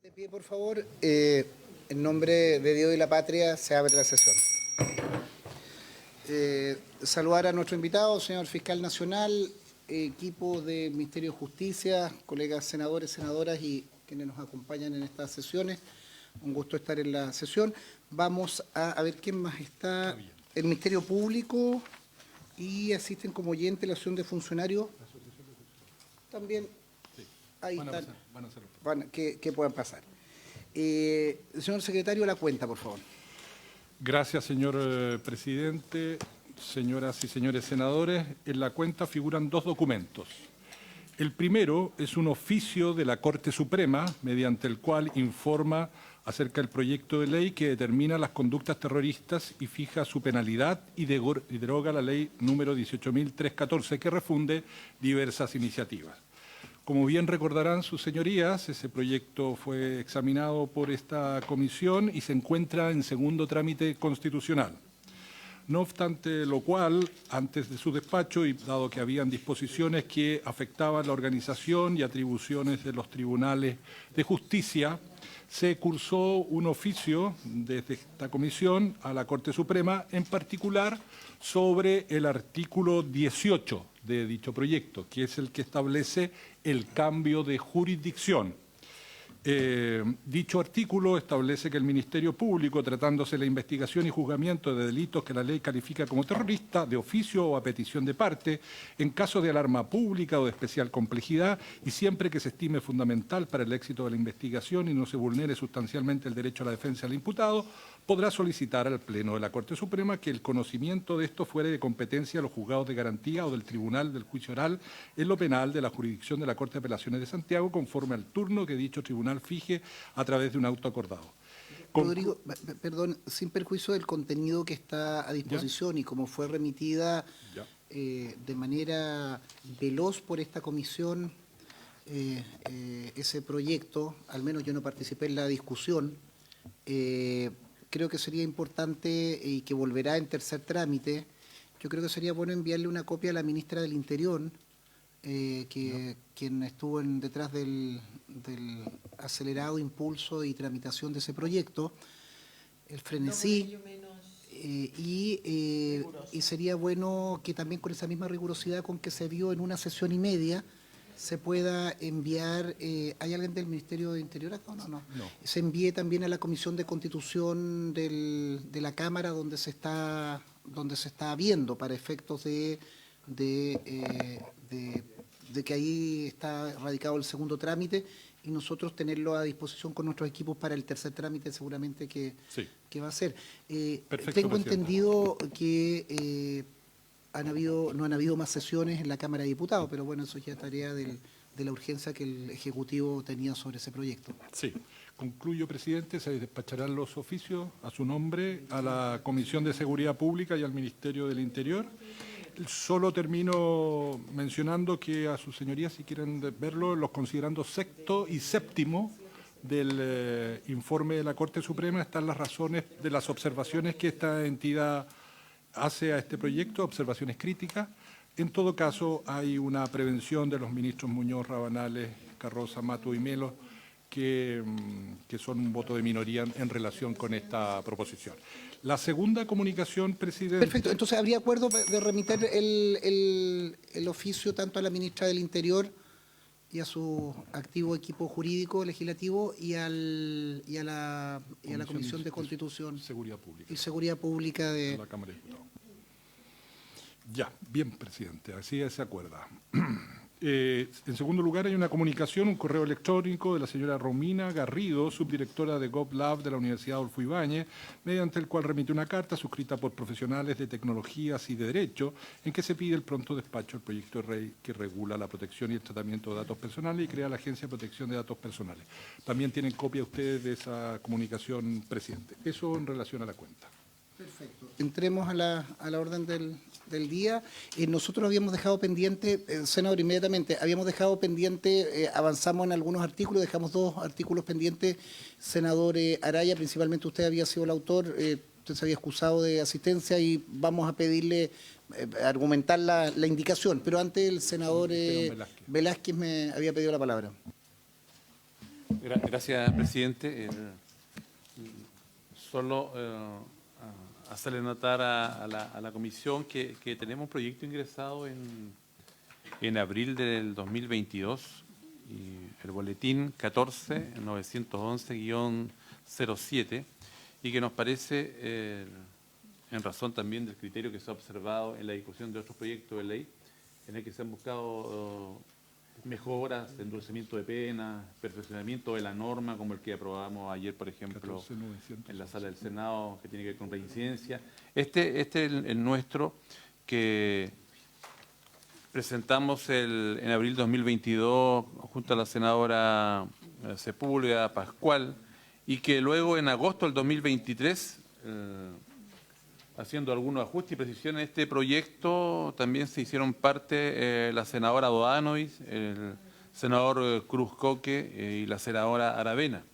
De pie, por favor. En nombre de Dios y la patria se abre la sesión. Saludar a nuestro invitado, señor fiscal nacional, equipo del Ministerio de Justicia, colegas senadores, senadoras y quienes nos acompañan en estas sesiones. Un gusto estar en la sesión. Vamos a ver quién más está. El Ministerio Público y asisten como oyente la asociación de funcionarios. También ahí están. Que puedan pasar. Señor secretario, la cuenta, por favor. Gracias, señor presidente. Señoras y señores senadores, en la cuenta figuran dos documentos. El primero es un oficio de la Corte Suprema, mediante el cual informa acerca del proyecto de ley que determina las conductas terroristas y fija su penalidad y deroga la ley número 18.314, que refunde diversas iniciativas. Como bien recordarán sus señorías, ese proyecto fue examinado por esta comisión y se encuentra en segundo trámite constitucional. No obstante lo cual, antes de su despacho y dado que habían disposiciones que afectaban la organización y atribuciones de los tribunales de justicia, se cursó un oficio desde esta comisión a la Corte Suprema, en particular sobre el artículo 18 de dicho proyecto, que es el que establece el cambio de jurisdicción. Dicho artículo establece que el Ministerio Público, tratándose la investigación y juzgamiento de delitos que la ley califica como terrorista, de oficio o a petición de parte, en caso de alarma pública o de especial complejidad, y siempre que se estime fundamental para el éxito de la investigación y no se vulnere sustancialmente el derecho a la defensa del imputado, podrá solicitar al Pleno de la Corte Suprema que el conocimiento de esto fuere de competencia de los juzgados de garantía o del Tribunal del Juicio Oral en lo penal de la jurisdicción de la Corte de Apelaciones de Santiago, conforme al turno que dicho tribunal fije a través de un auto acordado. Rodrigo, perdón, sin perjuicio del contenido que está a disposición y como fue remitida de manera veloz por esta comisión, ese proyecto, al menos yo no participé en la discusión, creo que sería importante y que volverá en tercer trámite. Yo creo que sería bueno enviarle una copia a la ministra del Interior, quien estuvo detrás del acelerado impulso y tramitación de ese proyecto, el frenesí, y sería bueno que también con esa misma rigurosidad con que se vio en una sesión y media, se pueda enviar. ¿Hay alguien del Ministerio de Interior acá? No. Se envíe también a la Comisión de Constitución de la Cámara, donde se está viendo para efectos de que ahí está radicado el segundo trámite y nosotros tenerlo a disposición con nuestros equipos para el tercer trámite seguramente que va a ser. Tengo entendido que no han habido más sesiones en la Cámara de Diputados, pero bueno, eso ya es tarea de la urgencia que el Ejecutivo tenía sobre ese proyecto. Sí. Concluyo, presidente, se despacharán los oficios a su nombre a la Comisión de Seguridad Pública y al Ministerio del Interior. Solo termino mencionando que a sus señorías, si quieren verlo, los considerandos sexto y séptimo del informe de la Corte Suprema están las razones de las observaciones que esta entidad hace a este proyecto, observaciones críticas. En todo caso, hay una prevención de los ministros Muñoz, Rabanales, Carroza, Mato y Melo, que son un voto de minoría en relación con esta proposición. La segunda comunicación, presidente... Perfecto, entonces habría acuerdo de remitir el oficio tanto a la ministra del Interior y a su activo equipo jurídico legislativo y a la Comisión de Constitución y Seguridad Pública de la Cámara de Diputados. Ya, bien, presidente, así se acuerda. En segundo lugar, hay una comunicación, un correo electrónico de la señora Romina Garrido, subdirectora de GovLab de la Universidad Adolfo Ibáñez, mediante el cual remite una carta suscrita por profesionales de tecnologías y de derecho, en que se pide el pronto despacho del proyecto de ley que regula la protección y el tratamiento de datos personales y crea la Agencia de Protección de Datos Personales. También tienen copia ustedes de esa comunicación, presidente. Eso en relación a la cuenta. Perfecto. Entremos a la orden del día. Nosotros habíamos dejado pendiente, senador, inmediatamente, habíamos dejado pendiente, avanzamos en algunos artículos, dejamos dos artículos pendientes. Senador Araya, principalmente usted había sido el autor, usted se había excusado de asistencia y vamos a pedirle argumentar la indicación. Pero antes el senador Velázquez me había pedido la palabra. Gracias, presidente. Solo hacerle notar a la comisión que tenemos un proyecto ingresado en abril del 2022, y el boletín 14-911-07, y que nos parece, en razón también del criterio que se ha observado en la discusión de otros proyectos de ley, en el que se han buscado mejoras, endurecimiento de penas, perfeccionamiento de la norma, como el que aprobamos ayer, por ejemplo, en la sala del Senado, que tiene que ver con reincidencia. Este es el nuestro, que presentamos en abril 2022 junto a la senadora Sepúlveda Pascual, y que luego en agosto del 2023, haciendo algunos ajustes y precisiones en este proyecto, también se hicieron parte la senadora Dodanovic, el senador Cruz Coque y la senadora Aravena,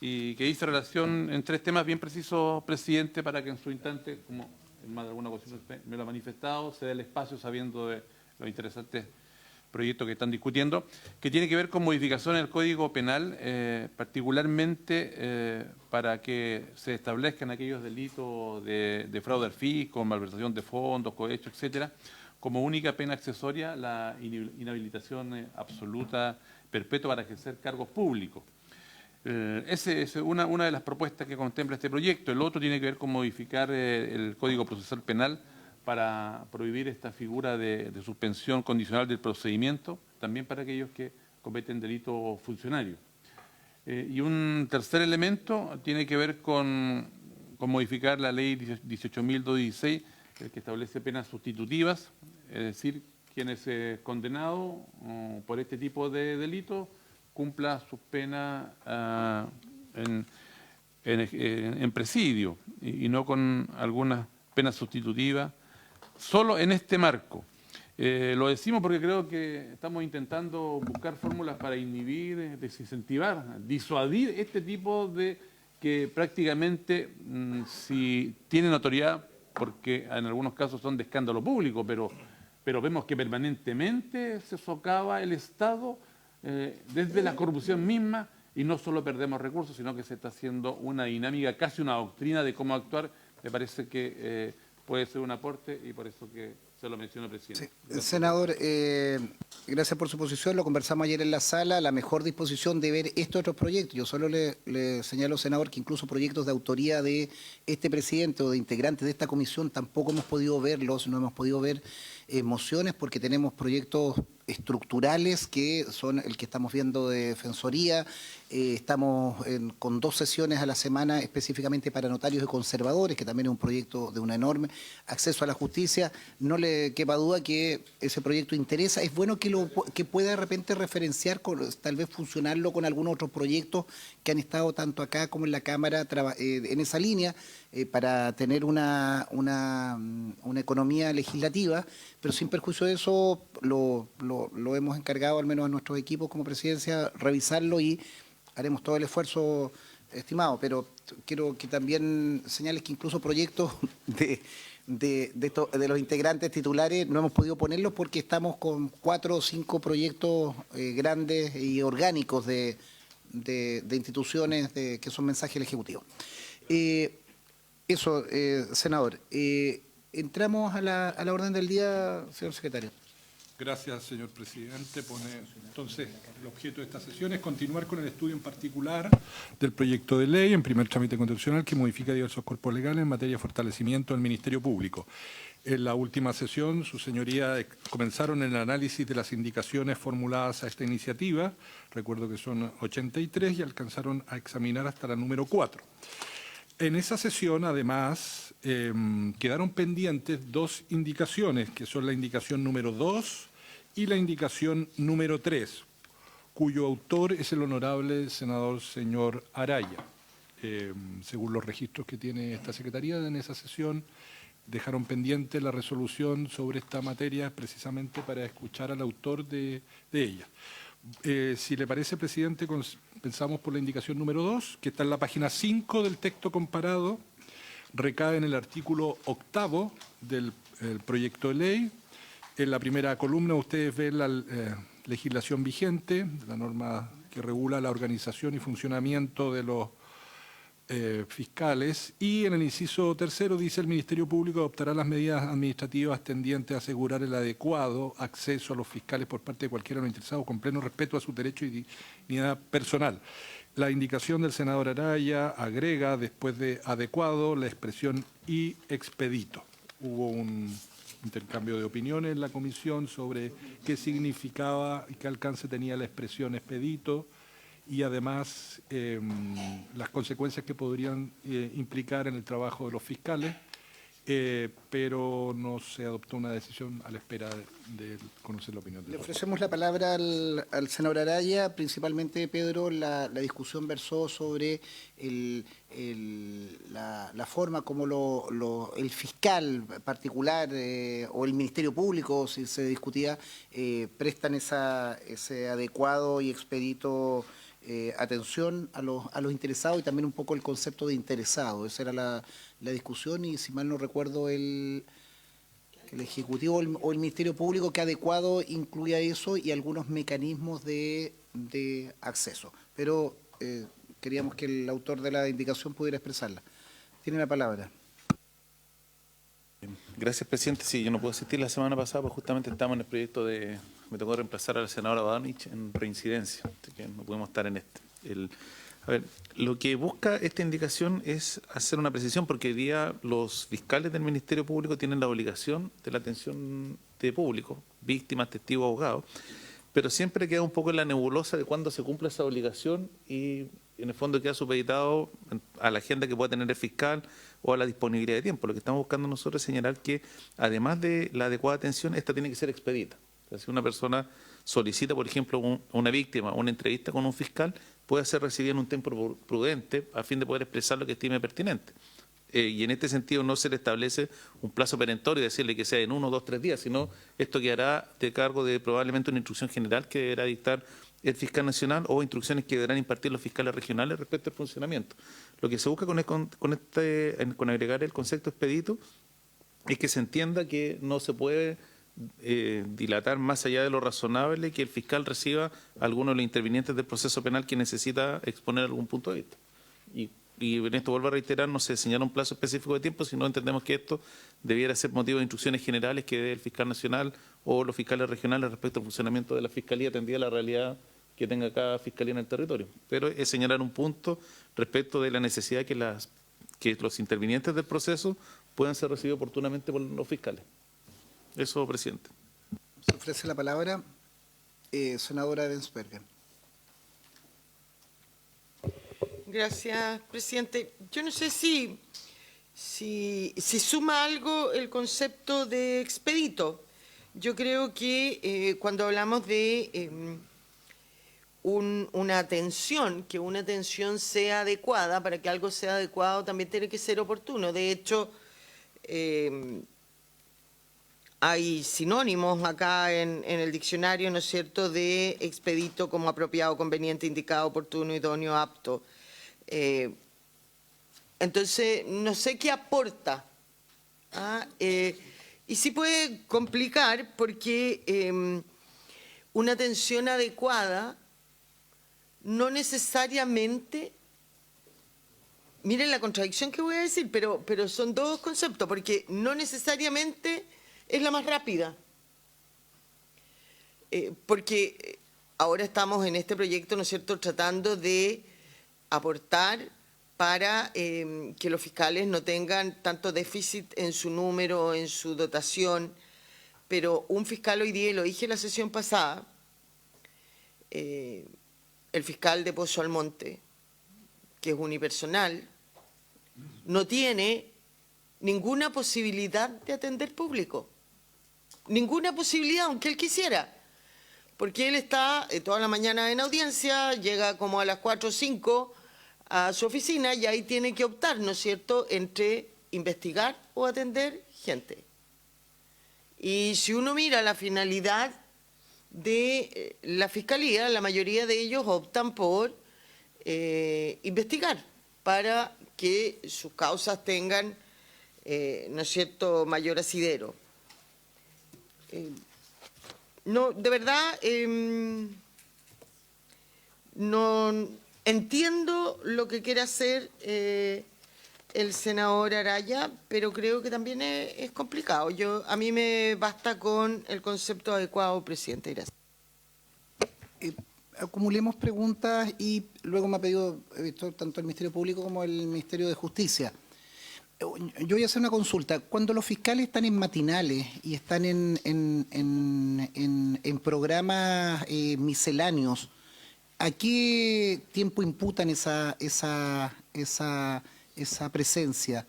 y que hizo relación en tres temas bien precisos, presidente, para que en su instante, como en más de alguna ocasión me lo ha manifestado, se dé el espacio sabiendo de los interesantes proyectos que están discutiendo, que tiene que ver con modificación en el Código Penal, particularmente para que se establezcan aquellos delitos de fraude al fisco, malversación de fondos, cohecho, etcétera, como única pena accesoria la inhabilitación absoluta perpetua para ejercer cargos públicos. Esa es una de las propuestas que contempla este proyecto. El otro tiene que ver con modificar el Código Procesal Penal para prohibir esta figura de suspensión condicional del procedimiento, también para aquellos que cometen delitos funcionarios. Y un tercer elemento tiene que ver con modificar la ley 18.216, que establece penas sustitutivas, es decir, quien es condenado por este tipo de delitos cumpla sus penas en presidio y no con algunas penas sustitutivas. Solo en este marco. Lo decimos porque creo que estamos intentando buscar fórmulas para inhibir, desincentivar, disuadir este tipo de que prácticamente, si tienen autoridad, porque en algunos casos son de escándalo público, pero vemos que permanentemente se socava el Estado desde la corrupción misma, y no solo perdemos recursos, sino que se está haciendo una dinámica, casi una doctrina de cómo actuar. Me parece que puede ser un aporte, y por eso que se lo menciono, presidente. Sí. Senador, gracias por su posición. Lo conversamos ayer en la sala, la mejor disposición de ver estos otros proyectos. Yo solo le señalo, senador, que incluso proyectos de autoría de este presidente o de integrantes de esta comisión tampoco hemos podido verlos, no hemos podido ver mociones, porque tenemos proyectos estructurales que son el que estamos viendo de Defensoría. Estamos con 2 sesiones a la semana específicamente para notarios y conservadores, que también es un proyecto de un enorme acceso a la justicia. No le quepa duda que ese proyecto interesa. Es bueno que pueda de repente referenciar, tal vez funcionarlo con algunos otros proyectos que han estado tanto acá como en la Cámara en esa línea, para tener una economía legislativa, pero sin perjuicio de eso lo hemos encargado, al menos a nuestros equipos como presidencia, revisarlo, y haremos todo el esfuerzo, estimado. Pero quiero que también señales que incluso proyectos de los integrantes titulares no hemos podido ponerlos porque estamos con 4 o 5 proyectos grandes y orgánicos de instituciones que son mensajes del Ejecutivo. Eso, senador. Entramos a la orden del día, señor secretario. Gracias, señor presidente. Entonces, el objeto de esta sesión es continuar con el estudio en particular del proyecto de ley en primer trámite constitucional que modifica diversos cuerpos legales en materia de fortalecimiento del Ministerio Público. En la última sesión, su señoría comenzaron el análisis de las indicaciones formuladas a esta iniciativa, recuerdo que son 83, y alcanzaron a examinar hasta la número 4. En esa sesión, además, quedaron pendientes 2 indicaciones, que son la indicación número 2 y la indicación número 3, cuyo autor es el honorable senador señor Araya. Según los registros que tiene esta Secretaría, en esa sesión dejaron pendiente la resolución sobre esta materia precisamente para escuchar al autor de ella. Si le parece, presidente, pensamos por la indicación número 2, que está en la página 5 del texto comparado, recae en el artículo 8º del proyecto de ley. En la primera columna ustedes ven la legislación vigente, la norma que regula la organización y funcionamiento de los fiscales, y en el inciso tercero dice: el Ministerio Público adoptará las medidas administrativas tendientes a asegurar el adecuado acceso a los fiscales por parte de cualquiera de los interesados, con pleno respeto a su derecho y dignidad personal. La indicación del senador Araya agrega, después de adecuado, la expresión y expedito. Hubo un intercambio de opiniones en la comisión sobre qué significaba y qué alcance tenía la expresión expedito, y además las consecuencias que podrían implicar en el trabajo de los fiscales, pero no se adoptó una decisión a la espera de conocer la opinión del Le otro. ofrecemos la palabra al senador Araya. Principalmente, Pedro, la discusión versó sobre la forma como el fiscal particular o el Ministerio Público, si se discutía, prestan ese adecuado y expedito atención a los interesados, y también un poco el concepto de interesado. Esa era la discusión, y si mal no recuerdo, el Ejecutivo o el Ministerio Público, que adecuado incluía eso y algunos mecanismos de acceso. Pero queríamos que el autor de la indicación pudiera expresarla. Tiene la palabra. Gracias, presidente. Sí, yo no pude asistir la semana pasada, pues justamente estamos en el proyecto de... Me tocó reemplazar a la senadora Badanich en reincidencia, así que no pudimos estar en este. A ver, lo que busca esta indicación es hacer una precisión, porque hoy día los fiscales del Ministerio Público tienen la obligación de la atención de público, víctimas, testigos, abogados, pero siempre queda un poco en la nebulosa de cuándo se cumple esa obligación, y en el fondo queda supeditado a la agenda que pueda tener el fiscal o a la disponibilidad de tiempo. Lo que estamos buscando nosotros es señalar que, además de la adecuada atención, esta tiene que ser expedita. O sea, si una persona solicita, por ejemplo, una víctima, una entrevista con un fiscal, puede ser recibida en un tiempo prudente a fin de poder expresar lo que estime pertinente. Y en este sentido no se le establece un plazo perentorio, decirle que sea en 1, 2, 3 días, sino esto quedará de cargo de probablemente una instrucción general que deberá dictar el fiscal nacional, o instrucciones que deberán impartir los fiscales regionales respecto al funcionamiento. Lo que se busca con agregar el concepto expedito es que se entienda que no se puede dilatar más allá de lo razonable que el fiscal reciba a alguno de los intervinientes del proceso penal que necesita exponer algún punto de vista. Y en esto vuelvo a reiterar, no se señala un plazo específico de tiempo, sino entendemos que esto debiera ser motivo de instrucciones generales que dé el fiscal nacional o los fiscales regionales respecto al funcionamiento de la fiscalía, atendida a la realidad que tenga cada fiscalía en el territorio. Pero es señalar un punto respecto de la necesidad que los intervinientes del proceso puedan ser recibidos oportunamente por los fiscales. Eso, presidente. Se ofrece la palabra, senadora Bensberger. Gracias, presidente. Yo no sé si suma algo el concepto de expedito. Yo creo que cuando hablamos de una atención, que una atención sea adecuada, para que algo sea adecuado también tiene que ser oportuno. De hecho, hay sinónimos acá en el diccionario, ¿no es cierto?, de expedito como apropiado, conveniente, indicado, oportuno, idóneo, apto. Entonces, no sé qué aporta. Y sí puede complicar, porque una atención adecuada no necesariamente... Miren la contradicción que voy a decir, pero son dos conceptos, porque no necesariamente es la más rápida. Porque ahora estamos en este proyecto, ¿no es cierto?, tratando de aportar para que los fiscales no tengan tanto déficit en su número, en su dotación, pero un fiscal hoy día, y lo dije en la sesión pasada, el fiscal de Pozo Almonte, que es unipersonal, no tiene ninguna posibilidad de atender público. Ninguna posibilidad, aunque él quisiera. Porque él está toda la mañana en audiencia, llega como a las 4 o 5 a su oficina y ahí tiene que optar, ¿no es cierto?, entre investigar o atender gente. Y si uno mira la finalidad de la Fiscalía, la mayoría de ellos optan por investigar para que sus causas tengan, ¿no es cierto?, mayor asidero. No, de verdad, no entiendo lo que quiere hacer el senador Araya, pero creo que también es complicado. A mí me basta con el concepto adecuado, presidente. Gracias. Acumulemos preguntas y luego me ha pedido, he visto tanto el Ministerio Público como el Ministerio de Justicia. Yo voy a hacer una consulta. Cuando los fiscales están en matinales y están en programas misceláneos, ¿a qué tiempo imputan esa presencia?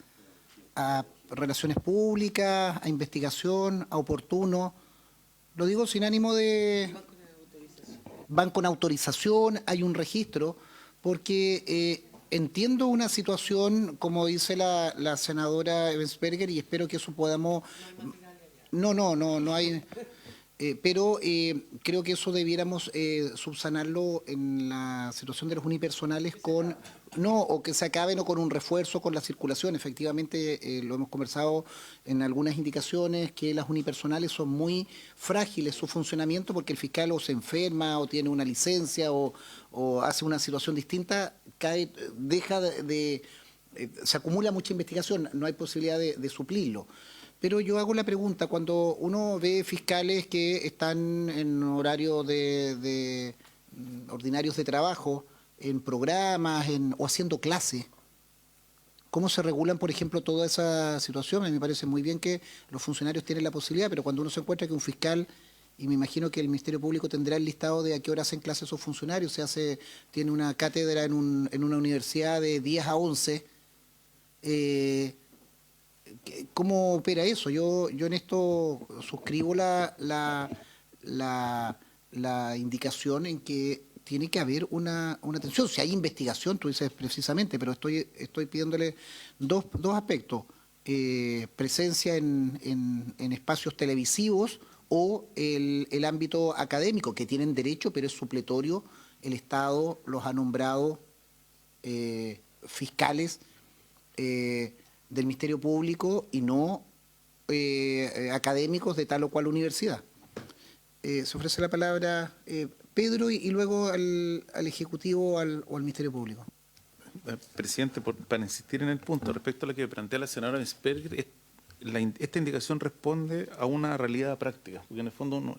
¿A relaciones públicas, a investigación, a oportuno? Lo digo sin ánimo de... Van con autorización, hay un registro, porque entiendo una situación, como dice la senadora Ebensberger, y espero que eso podamos... No hay... pero creo que eso debiéramos subsanarlo en la situación de los unipersonales con... No, o que se acaben o con un refuerzo con la circulación. Efectivamente, lo hemos conversado en algunas indicaciones, que las unipersonales son muy frágiles su funcionamiento porque el fiscal o se enferma o tiene una licencia o hace una situación distinta, se acumula mucha investigación, no hay posibilidad de suplirlo. Pero yo hago la pregunta, cuando uno ve fiscales que están en horario de ordinarios de trabajo, en programas o haciendo clases, ¿cómo se regulan, por ejemplo, toda esa situación? A mí me parece muy bien que los funcionarios tienen la posibilidad, pero cuando uno se encuentra que un fiscal, y me imagino que el Ministerio Público tendrá el listado de a qué hora hacen clases esos funcionarios, tiene una cátedra en una universidad de 10 a 11, ¿cómo opera eso? Yo en esto suscribo la indicación en que tiene que haber una atención. Si hay investigación, tú dices precisamente, pero estoy pidiéndole dos aspectos. Presencia en espacios televisivos o el ámbito académico, que tienen derecho, pero es supletorio. El Estado los ha nombrado fiscales del Ministerio Público y no académicos de tal o cual universidad. Se ofrece la palabra Pedro y luego al Ejecutivo o al Ministerio Público. Presidente, para insistir en el punto, respecto a lo que plantea la senadora Ebensberger, esta indicación responde a una realidad práctica, porque en el fondo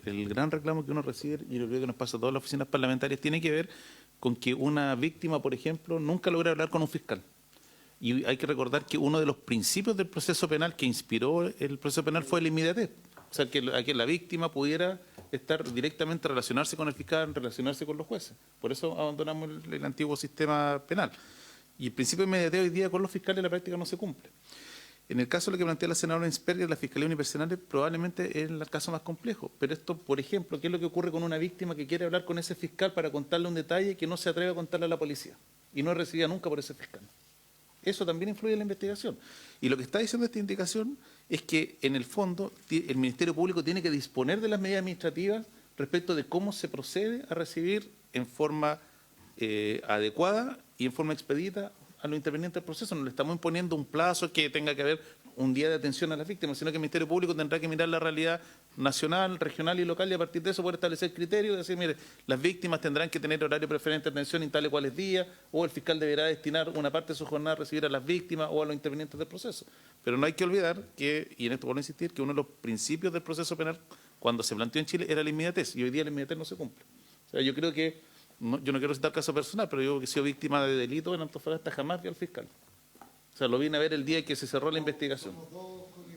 el gran reclamo que uno recibe, y yo creo que nos pasa a todas las oficinas parlamentarias, tiene que ver con que una víctima, por ejemplo, nunca logra hablar con un fiscal. Y hay que recordar que uno de los principios del proceso penal que inspiró el proceso penal fue la inmediatez. O sea, que la víctima pudiera estar directamente relacionarse con el fiscal, relacionarse con los jueces. Por eso abandonamos el antiguo sistema penal. Y el principio de inmediatez hoy día con los fiscales en la práctica no se cumple. En el caso de lo que plantea la senadora Ebensberger, la Fiscalía Unipersonal probablemente es el caso más complejo. Pero esto, por ejemplo, ¿qué es lo que ocurre con una víctima que quiere hablar con ese fiscal para contarle un detalle que no se atreve a contarle a la policía y no es recibida nunca por ese fiscal? Eso también influye en la investigación. Y lo que está diciendo esta indicación es que, en el fondo, el Ministerio Público tiene que disponer de las medidas administrativas respecto de cómo se procede a recibir en forma adecuada y en forma expedita a los intervenientes del proceso. No le estamos imponiendo un plazo que tenga que haber un día de atención a las víctimas, sino que el Ministerio Público tendrá que mirar la realidad nacional, regional y local y a partir de eso poder establecer criterios y decir, mire, las víctimas tendrán que tener horario preferente de atención en tales cuales días, o el fiscal deberá destinar una parte de su jornada a recibir a las víctimas o a los intervenientes del proceso. Pero no hay que olvidar que, y en esto vuelvo a insistir, que uno de los principios del proceso penal cuando se planteó en Chile era la inmediatez, y hoy día la inmediatez no se cumple. O sea, yo creo que, yo no quiero citar caso personal, pero yo que he sido víctima de delito en Antofagasta jamás vi al fiscal. O sea, lo vine a ver el día que se cerró la investigación.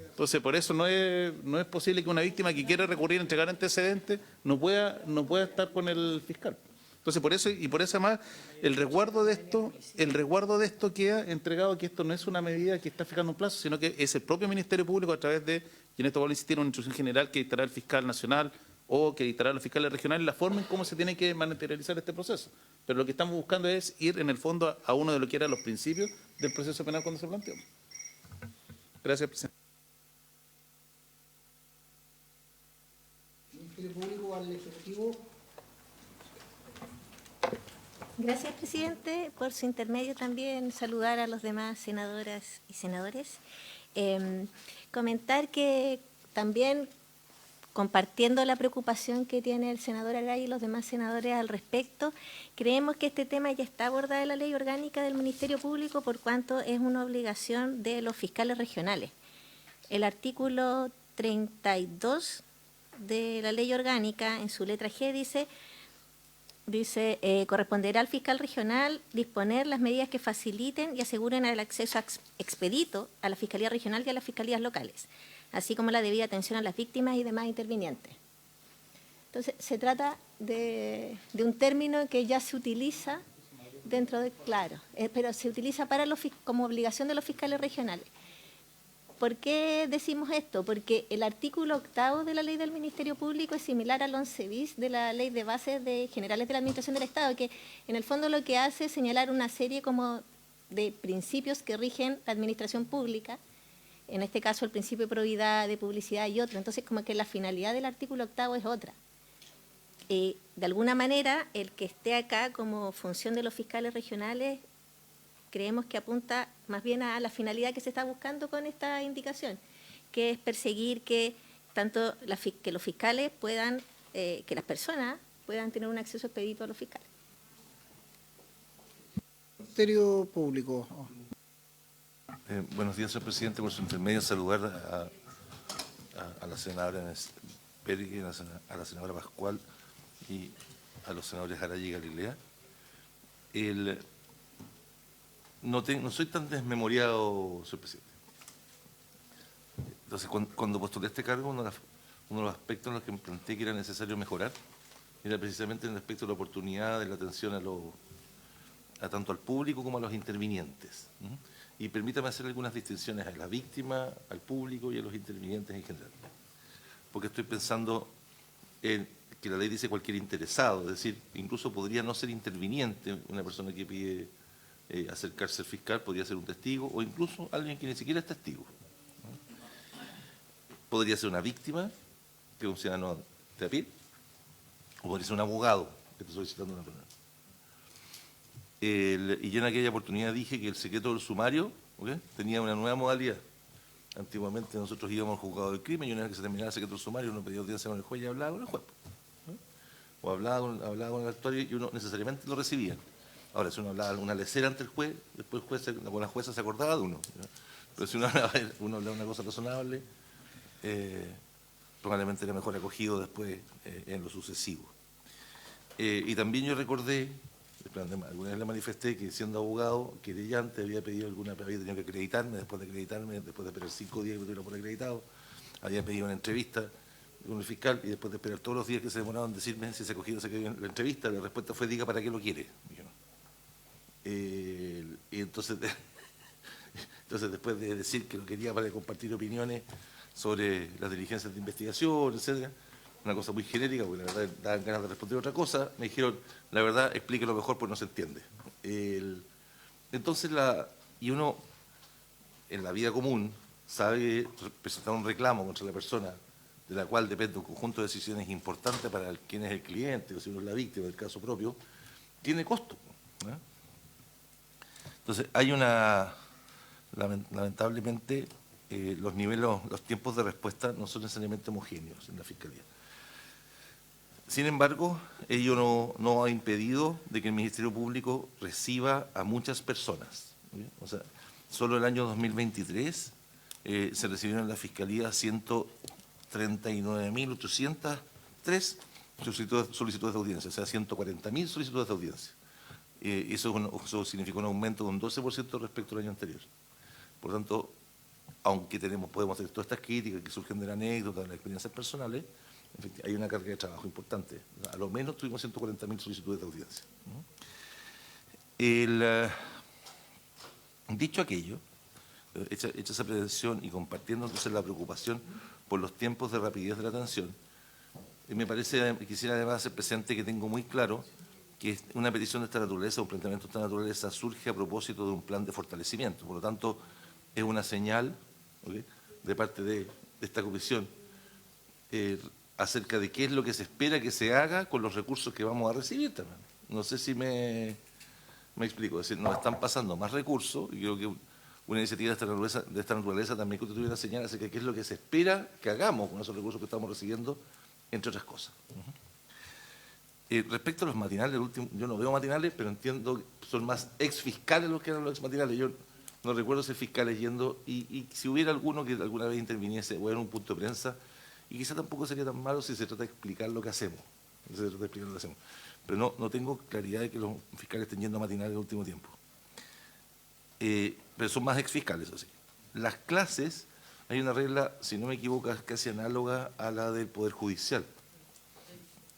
Entonces, por eso no es posible que una víctima que quiera recurrir a entregar antecedentes no pueda estar con el fiscal. Entonces, por eso, y por eso además, el resguardo de esto queda entregado, que esto no es una medida que está fijando un plazo, sino que es el propio Ministerio Público a través de, y en esto vuelvo a insistir, una instrucción general que dictará el fiscal nacional o que dictará los fiscales regionales, la forma en cómo se tiene que materializar este proceso. Pero lo que estamos buscando es ir, en el fondo, a uno de lo que eran los principios del proceso penal cuando se planteó. Gracias, presidente. Ministerio Público al Ejecutivo. Gracias, presidente. Por su intermedio también saludar a los demás senadoras y senadores. Comentar que también compartiendo la preocupación que tiene el senador Araya y los demás senadores al respecto, creemos que este tema ya está abordado en la Ley Orgánica del Ministerio Público, por cuanto es una obligación de los fiscales regionales. El artículo 32 de la Ley Orgánica, en su letra G, dice corresponderá al fiscal regional disponer las medidas que faciliten y aseguren el acceso expedito a la Fiscalía Regional y a las Fiscalías locales, así como la debida atención a las víctimas y demás intervinientes. Entonces, se trata de un término que ya se utiliza dentro de, claro, pero se utiliza para como obligación de los fiscales regionales. ¿Por qué decimos esto? Porque el artículo 8º de la Ley del Ministerio Público es similar al 11 bis de la Ley de Bases Generales de la Administración del Estado, que en el fondo lo que hace es señalar una serie como de principios que rigen la administración pública, en este caso el principio de probidad, de publicidad y otro. Entonces, como que la finalidad del artículo 8º es otra. De alguna manera, el que esté acá como función de los fiscales regionales, creemos que apunta más bien a la finalidad que se está buscando con esta indicación, que es perseguir que tanto que los fiscales puedan, que las personas puedan tener un acceso expedito a los fiscales. Ministerio Público. Buenos días, señor presidente. Por su intermedio, saludar a la senadora Pérez, a la senadora Pascual y a los senadores Araya y Galilea. No soy tan desmemoriado, señor presidente. Entonces, cuando postulé este cargo, uno de los aspectos en los que me planteé que era necesario mejorar era precisamente en el aspecto de la oportunidad de la atención a tanto al público como a los intervinientes. Y permítame hacer algunas distinciones a la víctima, al público y a los intervinientes en general. Porque estoy pensando en que la ley dice cualquier interesado, es decir, incluso podría no ser interviniente una persona que pide acercarse al fiscal, podría ser un testigo o incluso alguien que ni siquiera es testigo. Podría ser una víctima, que es un ciudadano de a pie, o podría ser un abogado que está solicitando una pena. Y yo en aquella oportunidad dije que el secreto del sumario tenía una nueva modalidad. Antiguamente nosotros íbamos al juzgado del crimen y una vez que se terminaba el secreto del sumario uno pedía audiencia con el juez y hablaba con el juez. O hablaba con el actuario y uno necesariamente lo recibía. Ahora, si uno hablaba una lecera ante el juez, después el juez con la jueza se acordaba de uno. Pero si uno hablaba una cosa razonable, probablemente era mejor acogido después en lo sucesivo. Y también yo recordé, alguna vez le manifesté que siendo abogado, querellante, había tenido que acreditarme, después de esperar 5 días que me tuviera por acreditado, había pedido una entrevista con el fiscal y después de esperar todos los días que se demoraban en decirme si se acogía o se quedó en la entrevista, la respuesta fue: diga para qué lo quiere. Y entonces después de decir que lo quería para compartir opiniones sobre las diligencias de investigación, etcétera, una cosa muy genérica, porque la verdad daban ganas de responder otra cosa, me dijeron: la verdad, explíquelo mejor porque no se entiende. Entonces, y uno en la vida común sabe presentar un reclamo contra la persona de la cual depende un conjunto de decisiones importantes para quién es el cliente, o si uno es la víctima del caso propio, tiene costo. Entonces, lamentablemente, los tiempos de respuesta no son necesariamente homogéneos en la Fiscalía. Sin embargo, ello no ha impedido de que el Ministerio Público reciba a muchas personas. O sea, solo el año 2023 se recibieron en la Fiscalía 139.803 solicitudes de audiencia, o sea, 140.000 solicitudes de audiencia. Eso significó un aumento de un 12% respecto al año anterior. Por tanto, aunque podemos hacer todas estas críticas que surgen de la anécdota, de las experiencias personales, en fin, hay una carga de trabajo importante. A lo menos tuvimos 140.000 solicitudes de audiencia. Dicho aquello, hecha esa prevención y compartiendo entonces la preocupación por los tiempos de rapidez de la atención, quisiera además hacer presente que tengo muy claro que una petición de esta naturaleza, un planteamiento de esta naturaleza, surge a propósito de un plan de fortalecimiento. Por lo tanto, es una señal de parte de esta comisión acerca de qué es lo que se espera que se haga con los recursos que vamos a recibir también. No sé si me explico. Es decir, nos están pasando más recursos y creo que una iniciativa de esta naturaleza también que usted tuviera señal acerca de qué es lo que se espera que hagamos con esos recursos que estamos recibiendo, entre otras cosas. Respecto a los matinales, yo no veo matinales, pero entiendo que son más exfiscales los que eran los exmatinales. Yo no recuerdo ser fiscales yendo, y si hubiera alguno que alguna vez interviniese o en un punto de prensa, y quizá tampoco sería tan malo si se trata de explicar lo que hacemos. Pero no tengo claridad de que los fiscales estén yendo a matinales en el último tiempo. Pero son más exfiscales, así. Las clases, hay una regla, si no me equivoco, casi análoga a la del Poder Judicial.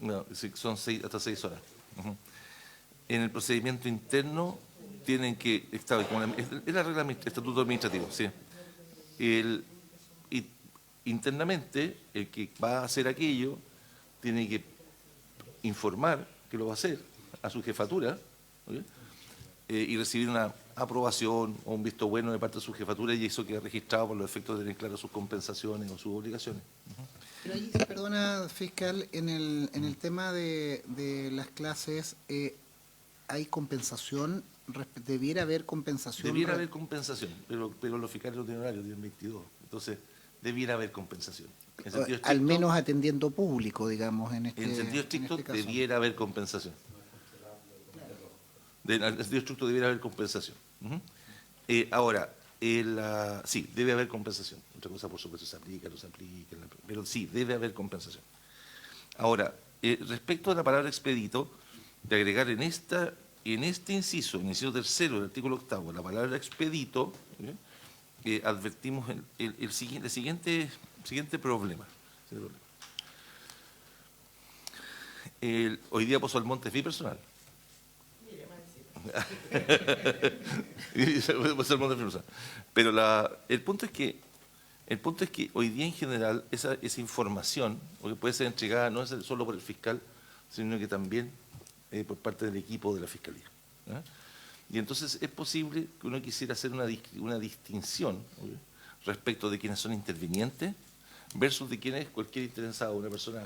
No, son hasta 6 horas. En el procedimiento interno tienen que, es la regla del estatuto administrativo, sí. Internamente, el que va a hacer aquello tiene que informar que lo va a hacer a su jefatura, ¿okay? Y recibir una aprobación o un visto bueno de parte de su jefatura, y eso queda registrado por los efectos de tener claras sus compensaciones o sus obligaciones. Pero ahí, perdona, fiscal, en el tema de las clases, ¿hay compensación? ¿Debiera haber compensación? Debiera haber compensación, pero los fiscales no tienen horario, tienen 22. Entonces, debiera haber compensación. En sentido estricto, al menos atendiendo público, digamos, en este en sentido estricto, caso. debiera haber compensación. En sentido estricto, debiera haber compensación. Ahora, sí, debe haber compensación. Otra cosa, por supuesto, se aplica, no se aplica, pero sí, debe haber compensación. Ahora, respecto a la palabra expedito, de agregar en este inciso, en el inciso tercero del artículo 8, la palabra expedito, advertimos el siguiente problema. Hoy día Pozo Almonte es bipersonal. Pero el punto es que hoy día en general esa información, porque puede ser entregada no solo por el fiscal, sino que también por parte del equipo de la Fiscalía. Y entonces es posible que uno quisiera hacer una distinción, ¿okay?, respecto de quienes son intervinientes versus de quién es cualquier interesado, una persona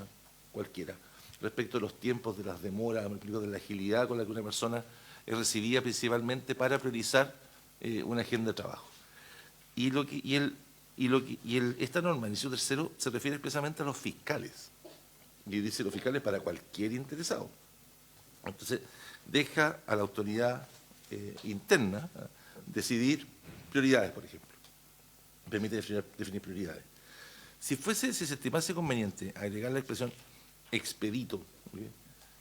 cualquiera, respecto de los tiempos, de las demoras, me explico, de la agilidad con la que una persona es recibida principalmente para priorizar una agenda de trabajo. Esta norma, el inciso tercero, se refiere expresamente a los fiscales, y dice los fiscales para cualquier interesado. Entonces, deja a la autoridad interna decidir prioridades, por ejemplo. Permite definir prioridades. Si se estimase conveniente agregar la expresión expedito, ¿okay?,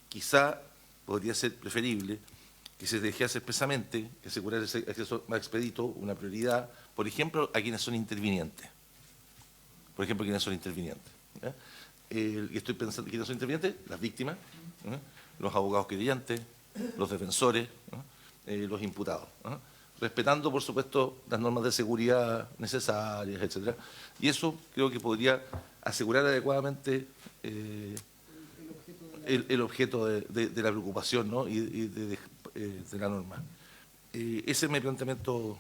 quizá podría ser preferible que se dejase expresamente que asegurar ese acceso más expedito una prioridad, por ejemplo, a quienes son intervinientes. ¿Ya? Estoy pensando, ¿quiénes son intervinientes? Las víctimas, ¿no?, los abogados querellantes, los defensores, ¿no?, los imputados, ¿no?, respetando, por supuesto, las normas de seguridad necesarias, etcétera. Y eso creo que podría asegurar adecuadamente el objeto de la preocupación, ¿no?, y de la norma. Ese es mi planteamiento,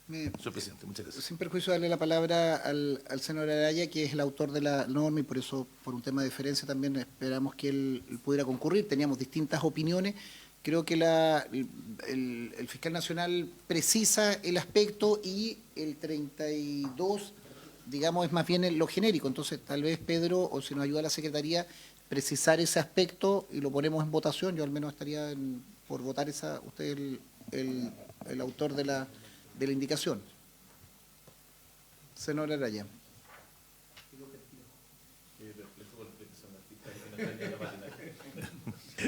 señor presidente. Muchas gracias. Sin perjuicio de darle la palabra al senador Araya, que es el autor de la norma, y por eso, por un tema de diferencia, también esperamos que él pudiera concurrir. Teníamos distintas opiniones. Creo que el fiscal nacional precisa el aspecto, y el 32, digamos, es más bien lo genérico. Entonces, tal vez Pedro, o si nos ayuda la Secretaría, precisar ese aspecto y lo ponemos en votación. Yo al menos estaría por votar usted el autor de la indicación. Senador Araya.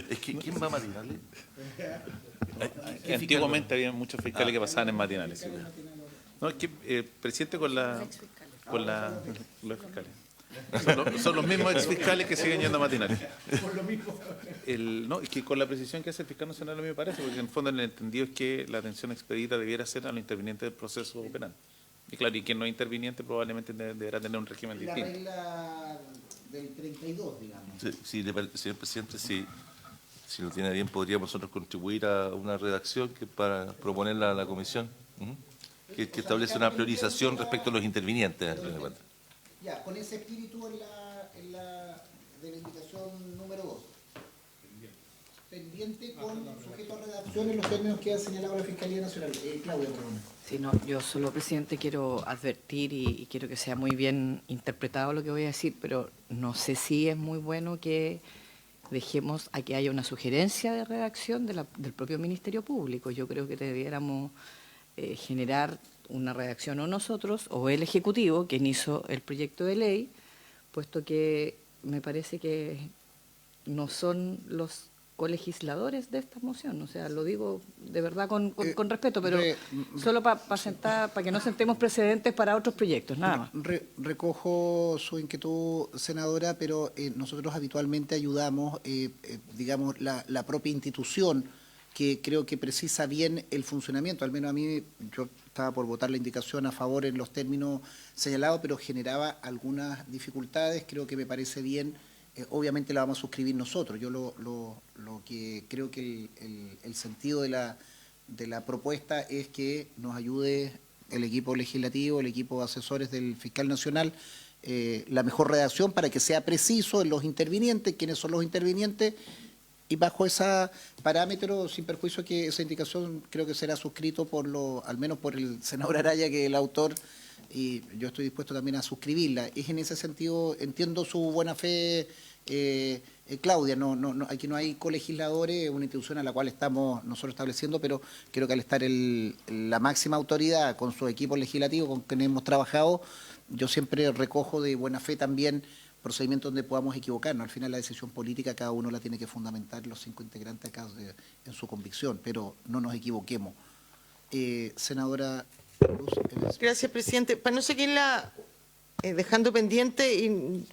Es que, ¿quién va a matinales? Antiguamente había muchos fiscales que pasaban en matinales. No, es que presidente con los fiscales. Son los mismos exfiscales que siguen yendo a matinales. No, es que con la precisión que hace el fiscal nacional a mí me parece, porque en el fondo el entendido es que la atención expedita debiera ser a los intervinientes del proceso penal. Y claro, y quien no es interviniente probablemente deberá tener un régimen distinto. La regla del 32, digamos. Sí, señor presidente, si lo tiene bien, podríamos nosotros contribuir a una redacción para proponerla a la comisión, que establece una priorización respecto a los intervinientes. Ya, con ese espíritu de la indicación número 2. Pendiente con sujeto a redacción en los términos que ha señalado la Fiscalía Nacional. Claudia, perdón. Sí, no, yo solo, presidente, quiero advertir y quiero que sea muy bien interpretado lo que voy a decir, pero no sé si es muy bueno que dejemos a que haya una sugerencia de redacción del propio Ministerio Público. Yo creo que debiéramos generar una redacción o nosotros o el Ejecutivo, quien hizo el proyecto de ley, puesto que me parece que no son los colegisladores de esta moción, o sea, lo digo de verdad con respeto, pero solo para que no sentemos precedentes para otros proyectos, nada más. Recojo su inquietud, senadora, pero nosotros habitualmente ayudamos, digamos, la propia institución, que creo que precisa bien el funcionamiento. Al menos a mí, yo estaba por votar la indicación a favor en los términos señalados, pero generaba algunas dificultades. Creo que me parece bien. Obviamente la vamos a suscribir nosotros. Yo lo que creo que el sentido de la propuesta es que nos ayude el equipo legislativo, el equipo de asesores del Fiscal Nacional, la mejor redacción para que sea preciso en los intervinientes, quiénes son los intervinientes, y bajo ese parámetro, sin perjuicio que esa indicación creo que será suscrito al menos por el senador Araya, que es el autor, y yo estoy dispuesto también a suscribirla. Es en ese sentido, entiendo su buena fe, Claudia, aquí no hay colegisladores, es una institución a la cual estamos nosotros estableciendo, pero creo que al estar la máxima autoridad con su equipo legislativo con quienes hemos trabajado, yo siempre recojo de buena fe también procedimientos donde podamos equivocarnos. Al final la decisión política cada uno la tiene que fundamentar los 5 integrantes acá en su convicción, pero no nos equivoquemos. Senadora Luz. Gracias, presidente. Para no seguirla dejando pendiente,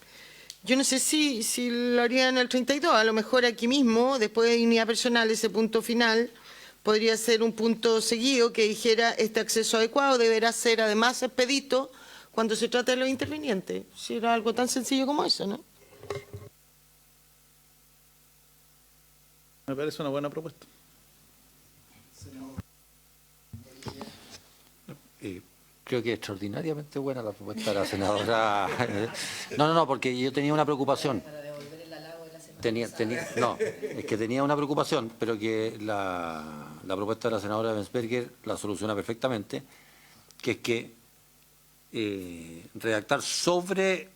yo no sé si lo haría en el 32, a lo mejor aquí mismo, después de dignidad personal, ese punto final, podría ser un punto seguido que dijera: este acceso adecuado deberá ser además expedito cuando se trata de los intervinientes. Si era algo tan sencillo como eso, ¿no? Me parece una buena propuesta. Creo que es extraordinariamente buena la propuesta de la senadora. No, porque yo tenía una preocupación. No, es que tenía una preocupación, pero que la propuesta de la senadora Bensberger la soluciona perfectamente, que es que redactar sobre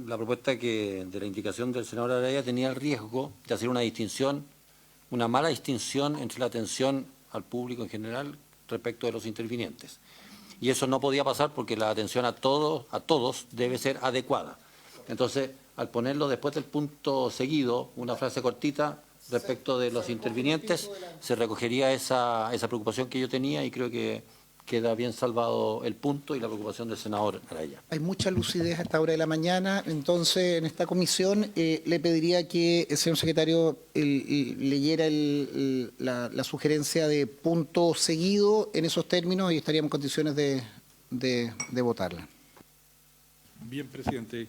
la propuesta de la indicación del senador Araya tenía el riesgo de hacer una distinción, una mala distinción entre la atención al público en general respecto de los intervinientes. Y eso no podía pasar porque la atención a todos debe ser adecuada. Entonces, al ponerlo después del punto seguido, una frase cortita respecto de los intervinientes, se recogería esa preocupación que yo tenía, y creo que queda bien salvado el punto y la preocupación del senador Araya. Hay mucha lucidez a esta hora de la mañana, entonces en esta comisión le pediría que el señor secretario leyera la sugerencia de punto seguido en esos términos, y estaríamos en condiciones de votarla. Bien, presidente.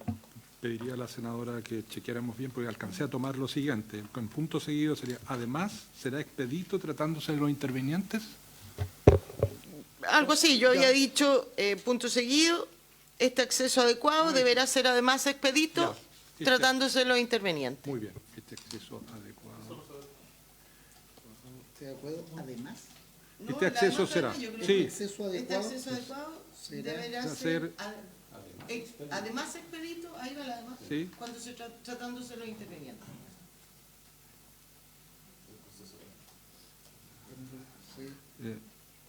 Pediría a la senadora que chequeáramos bien, porque alcancé a tomar lo siguiente. Con punto seguido sería: además, ¿será expedito tratándose de los intervinientes? Algo así, yo había dicho, punto seguido, este acceso adecuado deberá ser además expedito tratándose de los intervenientes. Muy bien, este acceso adecuado. ¿Está de acuerdo? Además. Este acceso será. Sí. Acceso Este adecuado. acceso adecuado deberá ser ser además expedito, ahí va la además, Sí. cuando se tratándose de los intervenientes.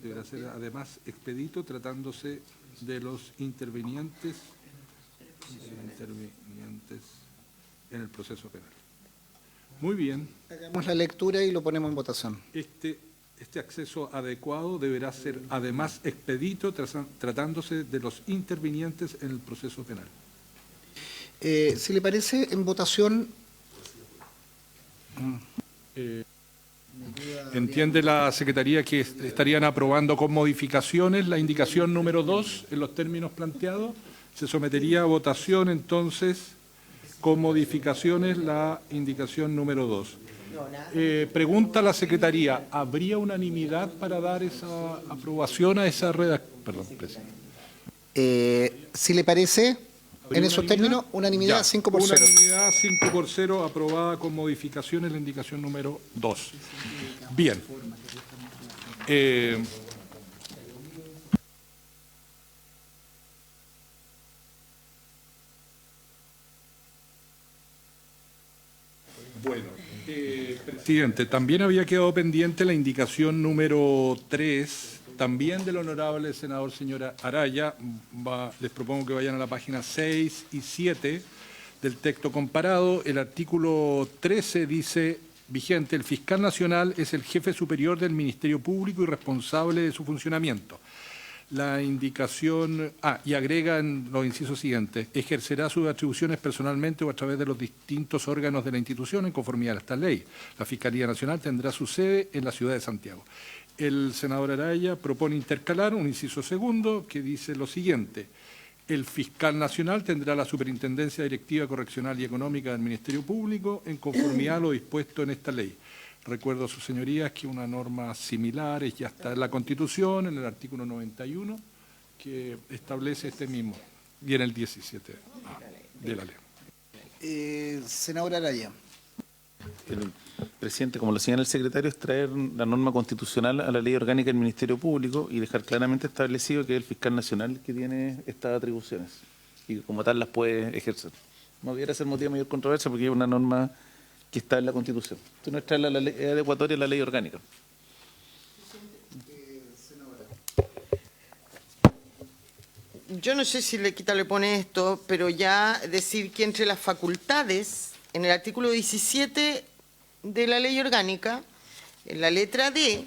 Deberá ser además expedito tratándose de los intervinientes en el proceso penal. Muy bien. Hagamos la lectura y lo ponemos en votación. Este acceso adecuado deberá ser además expedito tratándose de los intervinientes en el proceso penal. Si le parece, en votación... ¿Entiende la Secretaría que estarían aprobando con modificaciones la indicación número 2 en los términos planteados? Se sometería a votación entonces con modificaciones la indicación número 2. Pregunta la Secretaría: ¿habría unanimidad para dar esa aprobación a esa redacción? Perdón, presidente. Si le parece, En esos términos, unanimidad Ya, 5 por 0. Unanimidad 5 por 0, aprobada con modificaciones la indicación número 2. Bien. Bueno, presidente, también había quedado pendiente la indicación número 3, también del honorable senador señora Araya. Les propongo que vayan a la página 6 y 7 del texto comparado. El artículo 13 dice, vigente, el fiscal nacional es el jefe superior del Ministerio Público y responsable de su funcionamiento. La indicación, y agrega en los incisos siguientes, ejercerá sus atribuciones personalmente o a través de los distintos órganos de la institución en conformidad a esta ley. La Fiscalía Nacional tendrá su sede en la ciudad de Santiago. El senador Araya propone intercalar un inciso segundo que dice lo siguiente. El fiscal nacional tendrá la superintendencia directiva, correccional y económica del Ministerio Público en conformidad a lo dispuesto en esta ley. Recuerdo a sus señorías que una norma similar ya está en la Constitución, en el artículo 91, que establece este mismo, y en el 17 de la ley. Senador Araya. Presidente, como lo señala el secretario, es traer la norma constitucional a la ley orgánica del Ministerio Público y dejar claramente establecido que es el fiscal nacional el que tiene estas atribuciones y como tal las puede ejercer. No debiera ser motivo de mayor controversia porque es una norma que está en la Constitución. Esto no es traer la ley adecuatoria a la ley orgánica. Yo no sé si le pone esto, pero ya decir que entre las facultades, en el artículo 17 de la ley orgánica, en la letra D,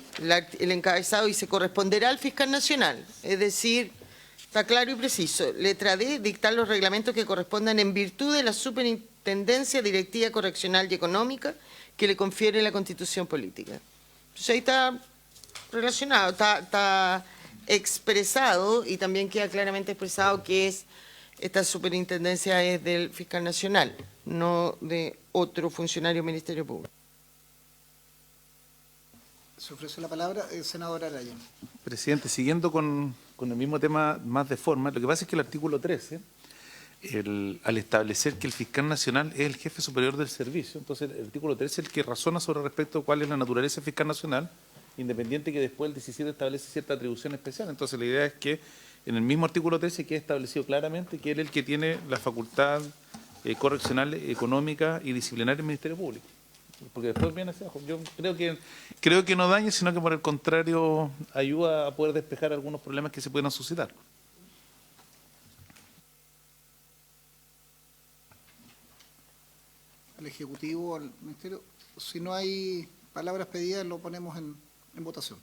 el encabezado dice corresponderá al fiscal nacional, es decir, está claro y preciso. Letra D, dictar los reglamentos que correspondan en virtud de la superintendencia directiva, correccional y económica que le confiere la Constitución política. Entonces ahí está relacionado, está expresado y también queda claramente expresado que esta superintendencia es del fiscal nacional, no de otro funcionario del Ministerio Público. Se ofrece la palabra, senador Araya. Presidente, siguiendo con el mismo tema más de forma, lo que pasa es que el artículo 13, al establecer que el fiscal nacional es el jefe superior del servicio, entonces el artículo 13 es el que razona sobre respecto a cuál es la naturaleza del fiscal nacional, independiente que después el 17 establece cierta atribución especial. Entonces la idea es que en el mismo artículo 13 quede establecido claramente que él es el que tiene la facultad correccional, económica y disciplinaria del Ministerio Público. Porque después viene hacia abajo. Yo creo que no daña, sino que por el contrario ayuda a poder despejar algunos problemas que se puedan suscitar. Al Ejecutivo, al Ministerio, si no hay palabras pedidas, lo ponemos en votación.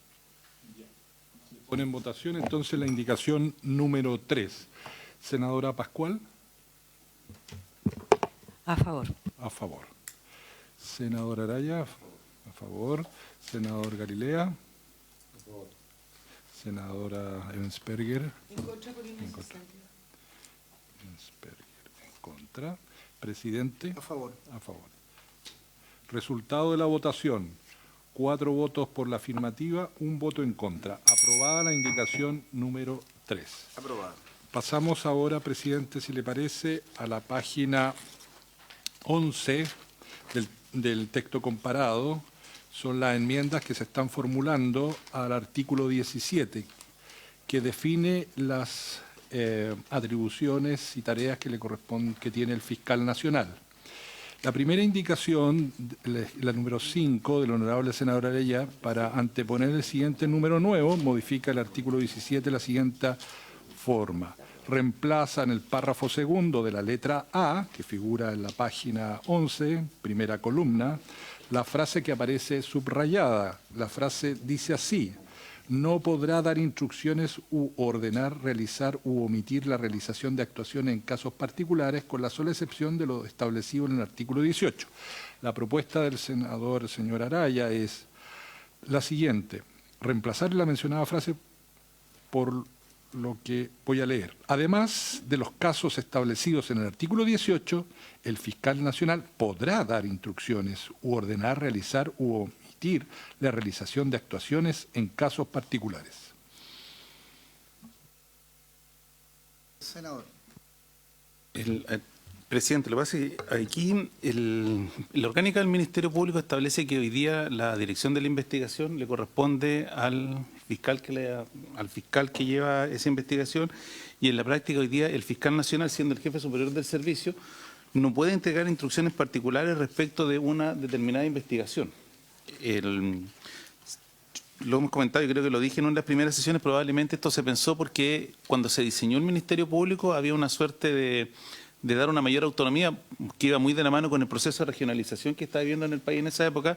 Pone en votación entonces la indicación número 3. Senadora Pascual. A favor. A favor. Senador Araya, a favor. Senador Galilea. A favor. Senadora Ensperger. En contra por Ensperger en contra. Presidente. A favor. A favor. Resultado de la votación. 4 votos por la afirmativa, 1 voto en contra. Aprobada la indicación número 3. Aprobada. Pasamos ahora, presidente, si le parece, a la página 11 del texto comparado. Son las enmiendas que se están formulando al artículo 17, que define las atribuciones y tareas que le corresponden, que tiene el fiscal nacional. La primera indicación, la número 5 del honorable senador Araya, para anteponer el siguiente número nuevo, modifica el artículo 17 de la siguiente forma. Reemplaza en el párrafo segundo de la letra A, que figura en la página 11, primera columna, la frase que aparece subrayada. La frase dice así: no podrá dar instrucciones u ordenar, realizar u omitir la realización de actuaciones en casos particulares, con la sola excepción de lo establecido en el artículo 18. La propuesta del senador señor Araya es la siguiente: reemplazar la mencionada frase por lo que voy a leer. Además de los casos establecidos en el artículo 18, el fiscal nacional podrá dar instrucciones u ordenar, realizar u omitir la realización de actuaciones en casos particulares. Senador. Presidente, lo que pasa es que aquí la orgánica del Ministerio Público establece que hoy día la dirección de la investigación le corresponde al fiscal que lleva esa investigación, y en la práctica hoy día el fiscal nacional, siendo el jefe superior del servicio, no puede entregar instrucciones particulares respecto de una determinada investigación. Lo hemos comentado, yo creo que lo dije en una de las primeras sesiones, probablemente esto se pensó porque cuando se diseñó el Ministerio Público había una suerte de dar una mayor autonomía que iba muy de la mano con el proceso de regionalización que estaba viviendo en el país en esa época,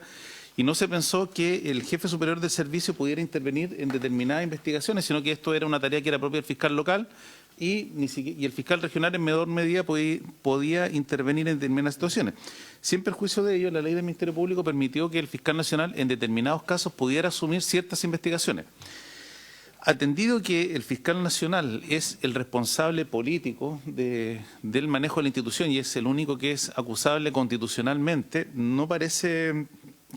y no se pensó que el jefe superior del servicio pudiera intervenir en determinadas investigaciones, sino que esto era una tarea que era propia del fiscal local, y el fiscal regional en menor medida podía intervenir en determinadas situaciones. Sin perjuicio de ello, la ley del Ministerio Público permitió que el fiscal nacional en determinados casos pudiera asumir ciertas investigaciones. Atendido que el fiscal nacional es el responsable político del manejo de la institución y es el único que es acusable constitucionalmente, no parece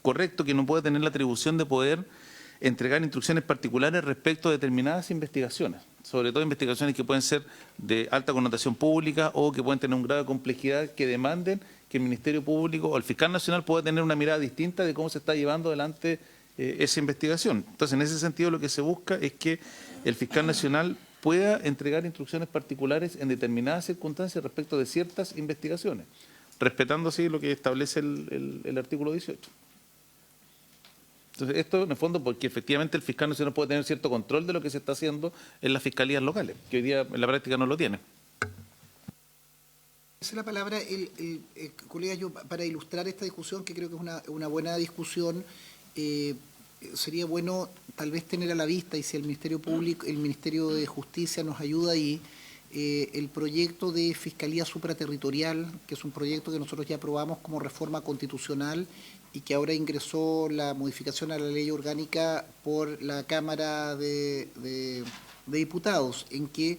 correcto que no pueda tener la atribución de poder entregar instrucciones particulares respecto a determinadas investigaciones, sobre todo investigaciones que pueden ser de alta connotación pública o que pueden tener un grado de complejidad que demanden que el Ministerio Público o el fiscal nacional pueda tener una mirada distinta de cómo se está llevando adelante esa investigación. Entonces, en ese sentido, lo que se busca es que el fiscal nacional pueda entregar instrucciones particulares en determinadas circunstancias respecto de ciertas investigaciones, respetando así lo que establece el artículo 18. Entonces, esto en el fondo porque efectivamente el fiscal nacional puede tener cierto control de lo que se está haciendo en las fiscalías locales, que hoy día en la práctica no lo tiene. Esa es la palabra, colega, yo para ilustrar esta discusión, que creo que es una buena discusión, sería bueno tal vez tener a la vista, y si el Ministerio Público, el Ministerio de Justicia nos ayuda ahí, el proyecto de Fiscalía Supraterritorial, que es un proyecto que nosotros ya aprobamos como reforma constitucional y que ahora ingresó la modificación a la ley orgánica por la Cámara de Diputados, en que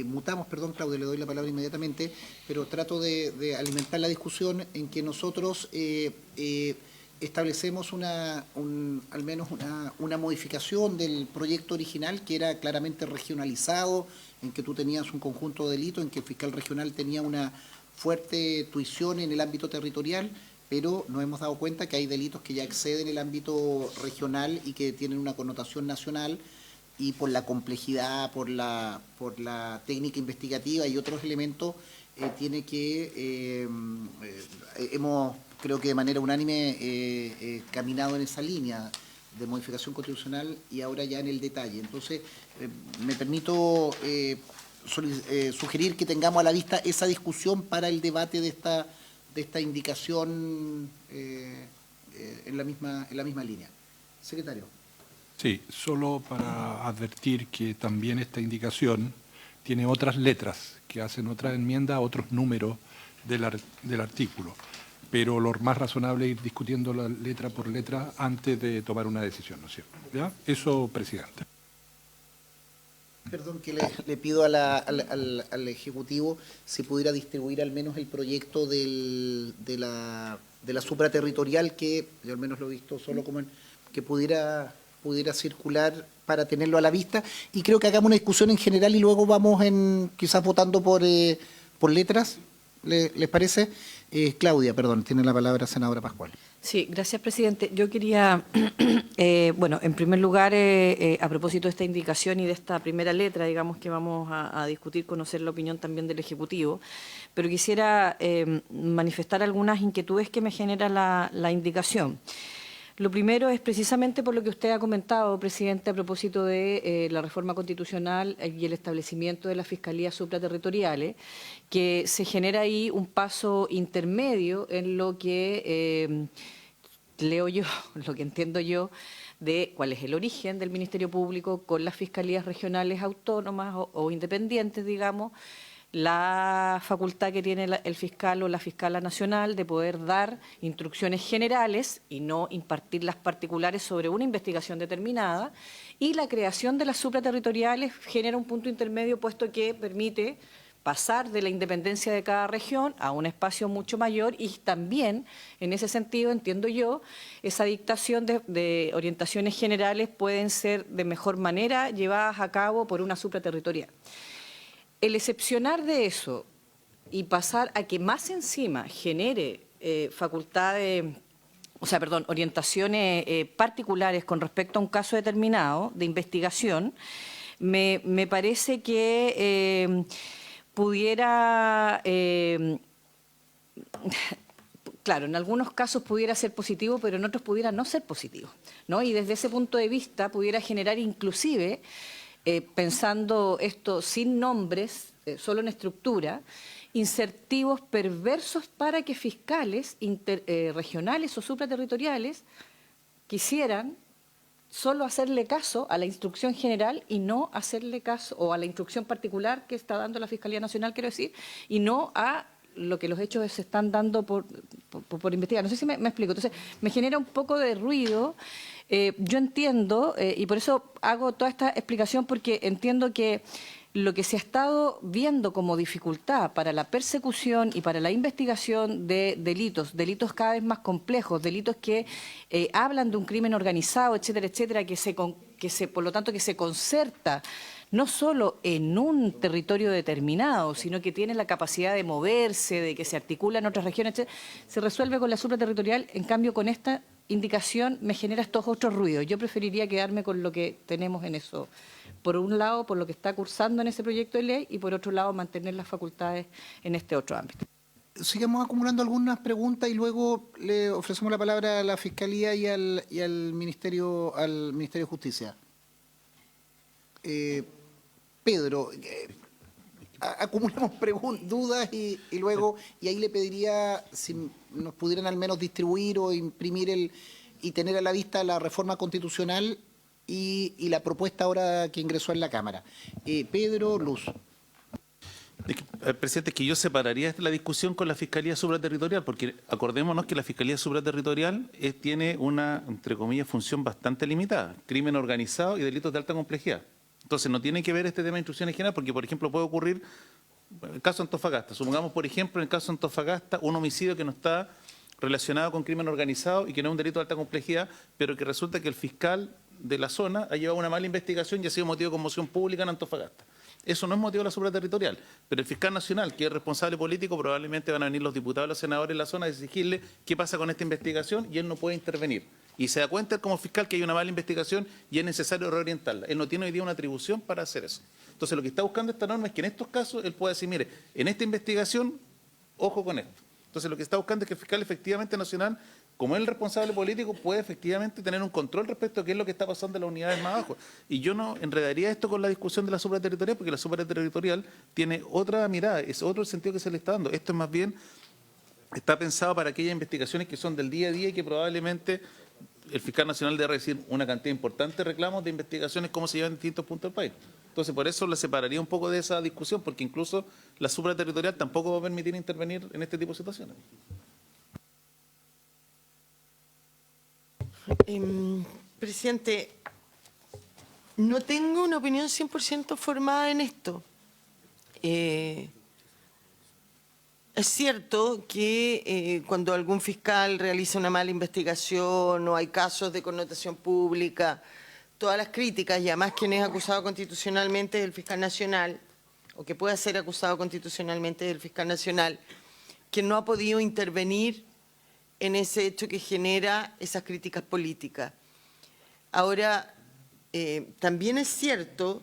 mutamos, perdón Claudia, le doy la palabra inmediatamente, pero trato de alimentar la discusión en que nosotros establecemos al menos una modificación del proyecto original que era claramente regionalizado, en que tú tenías un conjunto de delitos, en que el fiscal regional tenía una fuerte tuición en el ámbito territorial, pero nos hemos dado cuenta que hay delitos que ya exceden el ámbito regional y que tienen una connotación nacional, y por la complejidad, por la técnica investigativa y otros elementos, hemos, creo que de manera unánime, caminado en esa línea de modificación constitucional y ahora ya en el detalle. Entonces, me permito sugerir que tengamos a la vista esa discusión para el debate de esta indicación en la misma línea. Secretario. Sí, solo para advertir que también esta indicación tiene otras letras que hacen otra enmienda, otros números del artículo. Pero lo más razonable es ir discutiendo la letra por letra antes de tomar una decisión, ¿no es cierto? ¿Ya? Eso, presidente. Perdón, que le pido al Ejecutivo si pudiera distribuir al menos el proyecto de la supraterritorial, que yo al menos lo he visto solo como que pudiera circular para tenerlo a la vista, y creo que hagamos una discusión en general y luego vamos quizás votando por letras, ¿les parece? Claudia, perdón, tiene la palabra senadora Pascual. Sí, gracias, presidente. Yo quería, bueno, en primer lugar, a propósito de esta indicación y de esta primera letra, digamos, que vamos a discutir, conocer la opinión también del Ejecutivo, pero quisiera manifestar algunas inquietudes que me genera la indicación. Lo primero es precisamente por lo que usted ha comentado, presidente, a propósito de la reforma constitucional y el establecimiento de las fiscalías supraterritoriales, que se genera ahí un paso intermedio en lo que leo yo, lo que entiendo yo, de cuál es el origen del Ministerio Público con las fiscalías regionales autónomas o independientes, digamos, la facultad que tiene el fiscal o la fiscala nacional de poder dar instrucciones generales y no impartir las particulares sobre una investigación determinada, y la creación de las supraterritoriales genera un punto intermedio, puesto que permite pasar de la independencia de cada región a un espacio mucho mayor, y también, en ese sentido, entiendo yo, esa dictación de orientaciones generales pueden ser de mejor manera llevadas a cabo por una supraterritorial. El excepcionar de eso, y pasar a que más encima genere facultades, orientaciones particulares con respecto a un caso determinado de investigación, me parece que pudiera, claro, en algunos casos pudiera ser positivo, pero en otros pudiera no ser positivo, ¿no? Y desde ese punto de vista pudiera generar inclusive, pensando esto sin nombres, solo en estructura, incentivos perversos para que fiscales regionales o supraterritoriales quisieran solo hacerle caso a la instrucción general y no hacerle caso, o a la instrucción particular que está dando la Fiscalía Nacional, quiero decir, y no a lo que los hechos se están dando por investigar. No sé si me explico. Entonces, me genera un poco de ruido. Yo entiendo, y por eso hago toda esta explicación, porque entiendo que lo que se ha estado viendo como dificultad para la persecución y para la investigación de delitos cada vez más complejos, delitos que hablan de un crimen organizado, etcétera, etcétera, por lo tanto, que se concerta no solo en un territorio determinado, sino que tiene la capacidad de moverse, de que se articula en otras regiones, etcétera, se resuelve con la supraterritorial. En cambio, con esta indicación me genera estos otros ruidos. Yo preferiría quedarme con lo que tenemos en eso. Por un lado, por lo que está cursando en ese proyecto de ley, y por otro lado, mantener las facultades en este otro ámbito. Sigamos acumulando algunas preguntas y luego le ofrecemos la palabra a la Fiscalía y al Ministerio de Justicia. Pedro, acumulamos dudas y luego, y ahí le pediría si nos pudieran al menos distribuir o imprimir y tener a la vista la reforma constitucional y la propuesta ahora que ingresó en la Cámara. Pedro, Luz. Presidente, es que yo separaría la discusión con la Fiscalía Supraterritorial, porque acordémonos que la Fiscalía Supraterritorial tiene una, entre comillas, función bastante limitada: crimen organizado y delitos de alta complejidad. Entonces, no tiene que ver este tema de instrucciones generales, porque, por ejemplo, puede ocurrir, en el caso de Antofagasta, supongamos, por ejemplo, en el caso de Antofagasta, un homicidio que no está relacionado con crimen organizado y que no es un delito de alta complejidad, pero que resulta que el fiscal de la zona ha llevado una mala investigación y ha sido motivo de conmoción pública en Antofagasta. Eso no es motivo de la supraterritorial, pero el fiscal nacional, que es responsable político, probablemente van a venir los diputados y los senadores de la zona a exigirle qué pasa con esta investigación, y él no puede intervenir. Y se da cuenta como fiscal que hay una mala investigación y es necesario reorientarla. Él no tiene hoy día una atribución para hacer eso. Entonces, lo que está buscando esta norma es que en estos casos él pueda decir, mire, en esta investigación, ojo con esto. Entonces, lo que está buscando es que el fiscal efectivamente nacional, como es el responsable político, puede efectivamente tener un control respecto a qué es lo que está pasando en las unidades más abajo. Y yo no enredaría esto con la discusión de la supraterritorial, porque la supraterritorial tiene otra mirada, es otro el sentido que se le está dando. Esto es más bien, está pensado para aquellas investigaciones que son del día a día y que probablemente el fiscal nacional debe recibir una cantidad importante de reclamos de investigaciones cómo se llevan en distintos puntos del país. Entonces, por eso le separaría un poco de esa discusión, porque incluso la supraterritorial tampoco va a permitir intervenir en este tipo de situaciones. Presidente, no tengo una opinión 100% formada en esto. Es cierto que cuando algún fiscal realiza una mala investigación o hay casos de connotación pública, todas las críticas, y además quien es acusado constitucionalmente es el fiscal nacional, o que pueda ser acusado constitucionalmente es el fiscal nacional, quien no ha podido intervenir en ese hecho que genera esas críticas políticas. Ahora, también es cierto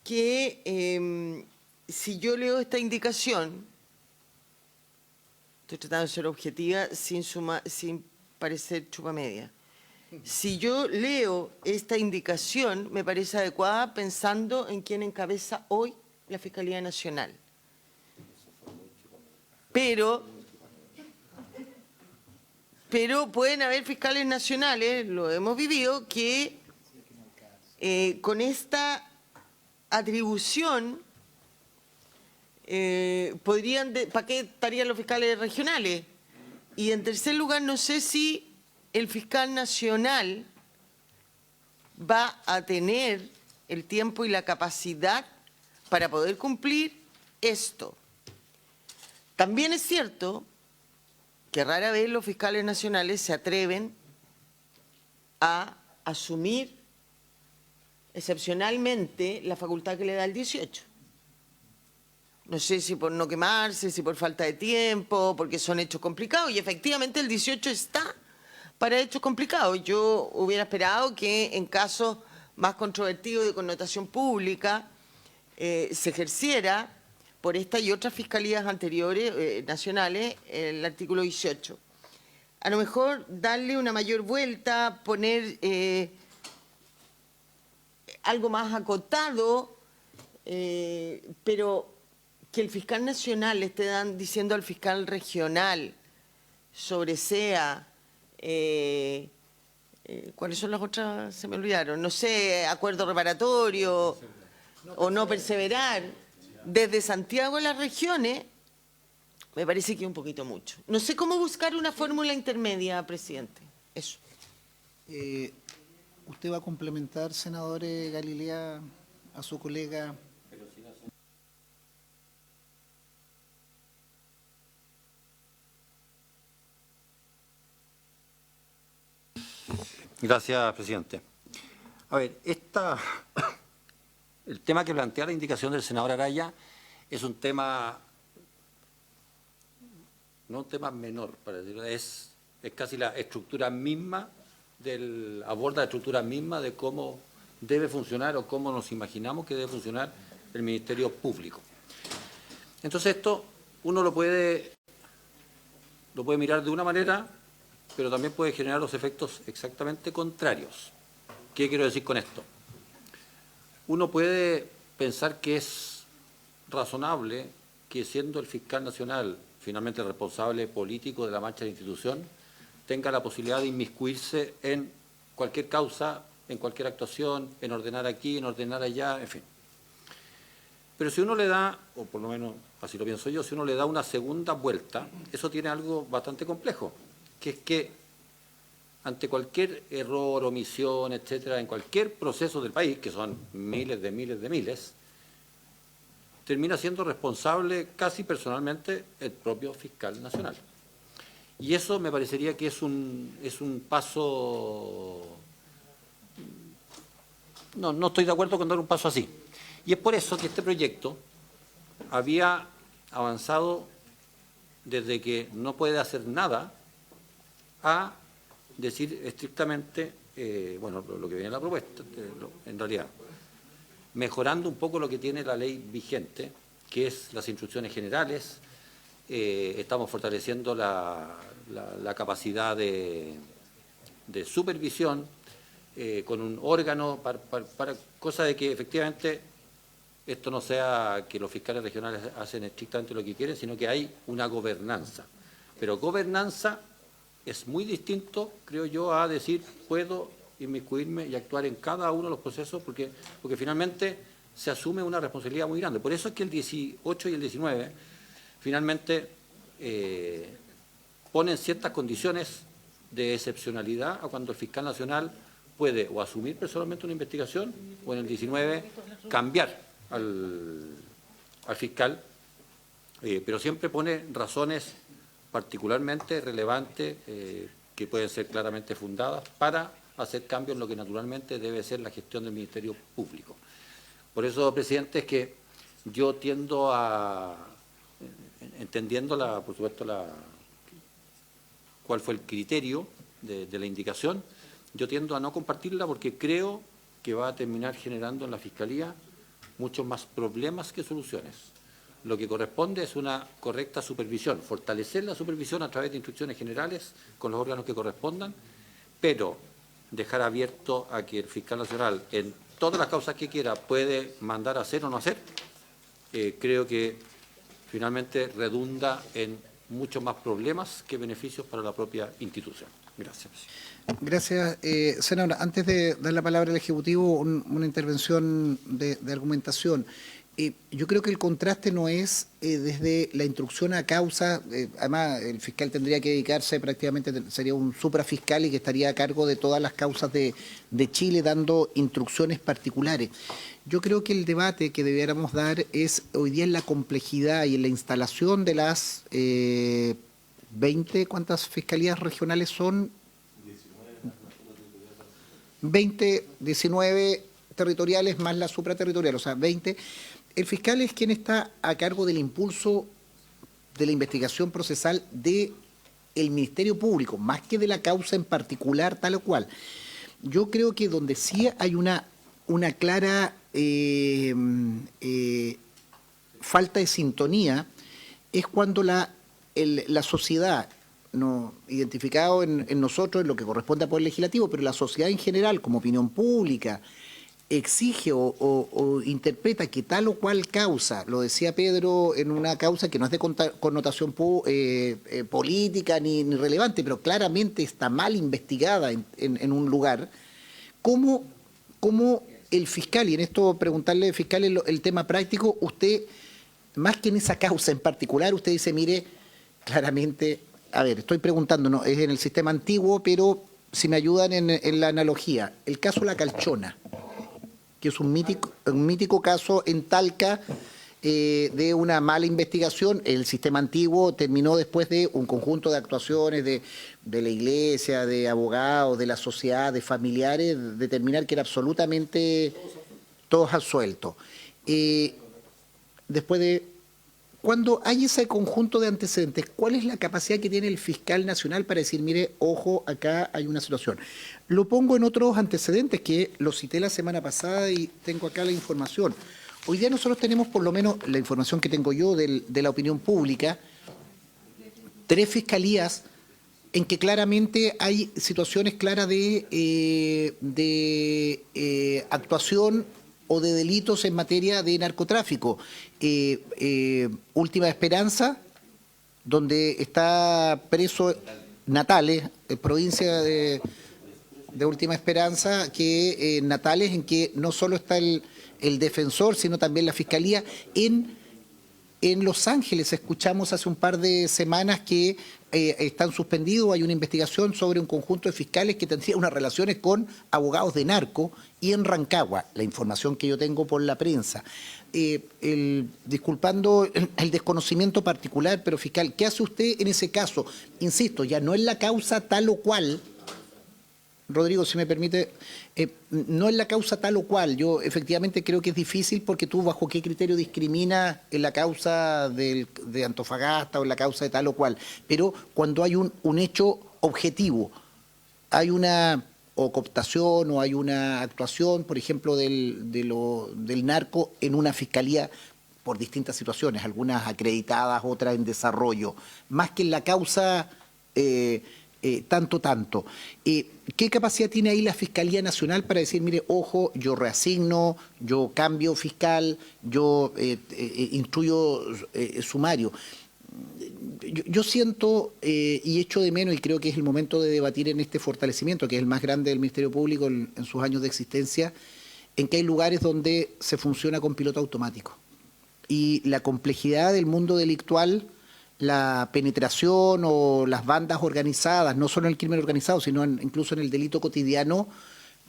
que si yo leo esta indicación, estoy tratando de ser objetiva sin parecer chupamedia, si yo leo esta indicación, me parece adecuada pensando en quién encabeza hoy la Fiscalía Nacional. Pero pueden haber fiscales nacionales, lo hemos vivido, que con esta atribución ¿para qué estarían los fiscales regionales? Y en tercer lugar, no sé si el fiscal nacional va a tener el tiempo y la capacidad para poder cumplir esto. También es cierto que rara vez los fiscales nacionales se atreven a asumir excepcionalmente la facultad que le da el 18. No sé si por no quemarse, si por falta de tiempo, porque son hechos complicados. Y efectivamente el 18 está para hechos complicados. Yo hubiera esperado que en casos más controvertidos de connotación pública se ejerciera por esta y otras fiscalías anteriores, nacionales, el artículo 18. A lo mejor darle una mayor vuelta, poner algo más acotado, pero que el fiscal nacional le esté diciendo al fiscal regional sobre SEA, ¿cuáles son las otras? Se me olvidaron. No sé, acuerdo reparatorio o no perseverar. Desde Santiago a las regiones, me parece que es un poquito mucho. No sé cómo buscar una fórmula intermedia, presidente. Eso. ¿Usted va a complementar, senador Galilea, a su colega? Gracias, presidente. A ver, el tema que plantea la indicación del senador Araya es un tema, no un tema menor, para decirlo, es casi la estructura misma, aborda la estructura misma de cómo debe funcionar o cómo nos imaginamos que debe funcionar el Ministerio Público. Entonces esto uno lo puede mirar de una manera, pero también puede generar los efectos exactamente contrarios. ¿Qué quiero decir con esto? Uno puede pensar que es razonable que, siendo el fiscal nacional finalmente el responsable político de la marcha de la institución, tenga la posibilidad de inmiscuirse en cualquier causa, en cualquier actuación, en ordenar aquí, en ordenar allá, en fin. Pero si uno le da, o por lo menos así lo pienso yo, si uno le da una segunda vuelta, eso tiene algo bastante complejo, que es que ante cualquier error, omisión, etcétera, en cualquier proceso del país, que son miles, termina siendo responsable casi personalmente el propio fiscal nacional. Y eso me parecería que es un paso... No estoy de acuerdo con dar un paso así. Y es por eso que este proyecto había avanzado desde que no puede hacer nada a decir estrictamente, bueno, lo que viene en la propuesta, en realidad, mejorando un poco lo que tiene la ley vigente, que es las instrucciones generales. Estamos fortaleciendo la capacidad de supervisión con un órgano para cosa de que efectivamente esto no sea que los fiscales regionales hacen estrictamente lo que quieren, sino que hay una gobernanza. Pero gobernanza es muy distinto, creo yo, a decir puedo inmiscuirme y actuar en cada uno de los procesos porque finalmente se asume una responsabilidad muy grande. Por eso es que el 18 y el 19 finalmente ponen ciertas condiciones de excepcionalidad a cuando el fiscal nacional puede o asumir personalmente una investigación o en el 19 cambiar al fiscal, pero siempre pone razones particularmente relevantes que pueden ser claramente fundadas para hacer cambios en lo que naturalmente debe ser la gestión del Ministerio Público. Por eso, presidente, es que yo tiendo a, entendiendo por supuesto cuál fue el criterio de la indicación, yo tiendo a no compartirla porque creo que va a terminar generando en la Fiscalía muchos más problemas que soluciones. Lo que corresponde es una correcta supervisión, fortalecer la supervisión a través de instrucciones generales con los órganos que correspondan, pero dejar abierto a que el fiscal nacional, en todas las causas que quiera, puede mandar a hacer o no hacer, creo que finalmente redunda en muchos más problemas que beneficios para la propia institución. Gracias. Gracias, senadora. Antes de dar la palabra al Ejecutivo, una intervención de argumentación. Yo creo que el contraste no es desde la instrucción a causa, además el fiscal tendría que dedicarse prácticamente, sería un suprafiscal y que estaría a cargo de todas las causas de Chile dando instrucciones particulares. Yo creo que el debate que debiéramos dar es hoy día en la complejidad y en la instalación de las 20, ¿cuántas fiscalías regionales son? 19 territoriales más la supraterritorial, o sea, 20. el fiscal es quien está a cargo del impulso de la investigación procesal del Ministerio Público, más que de la causa en particular, tal o cual. Yo creo que donde sí hay una clara falta de sintonía es cuando la sociedad, no identificado en nosotros, en lo que corresponde al Poder Legislativo, pero la sociedad en general, como opinión pública, exige o interpreta que tal o cual causa, lo decía Pedro, en una causa que no es de connotación política ni relevante, pero claramente está mal investigada en un lugar, ¿cómo el fiscal, y en esto preguntarle al fiscal el tema práctico, usted, más que en esa causa en particular, usted dice, mire, claramente, a ver, estoy preguntando, no, es en el sistema antiguo, pero si me ayudan en la analogía, el caso La Calchona, que es un mítico caso en Talca de una mala investigación. El sistema antiguo terminó después de un conjunto de actuaciones de la iglesia, de abogados, de la sociedad, de familiares, determinar que era absolutamente todos absueltos. Después de... Cuando hay ese conjunto de antecedentes, ¿cuál es la capacidad que tiene el fiscal nacional para decir, mire, ojo, acá hay una situación? Lo pongo en otros antecedentes que lo cité la semana pasada y tengo acá la información. Hoy día nosotros tenemos, por lo menos la información que tengo yo de la opinión pública, 3 fiscalías en que claramente hay situaciones claras de actuación o de delitos en materia de narcotráfico. Última Esperanza, donde está preso Natales, provincia de Última Esperanza, que Natales, en que no solo está el defensor, sino también la fiscalía. En Los Ángeles escuchamos hace un par de semanas que están suspendidos, hay una investigación sobre un conjunto de fiscales que tendrían unas relaciones con abogados de narco, y en Rancagua, la información que yo tengo por la prensa. Disculpando el desconocimiento particular, pero fiscal, ¿qué hace usted en ese caso? Insisto, ya no es la causa tal o cual, Rodrigo, si me permite, no es la causa tal o cual. Yo efectivamente creo que es difícil porque tú bajo qué criterio discriminas en la causa de Antofagasta o en la causa de tal o cual. Pero cuando hay un hecho objetivo, hay una o cooptación o hay una actuación, por ejemplo, del narco en una fiscalía por distintas situaciones, algunas acreditadas, otras en desarrollo, más que en la causa... tanto. ¿Qué capacidad tiene ahí la Fiscalía Nacional para decir, mire, ojo, yo reasigno, yo cambio fiscal, yo instruyo sumario? Yo siento y echo de menos, y creo que es el momento de debatir en este fortalecimiento, que es el más grande del Ministerio Público en sus años de existencia, en que hay lugares donde se funciona con piloto automático. Y la complejidad del mundo delictual, la penetración o las bandas organizadas, no solo en el crimen organizado, sino incluso en el delito cotidiano,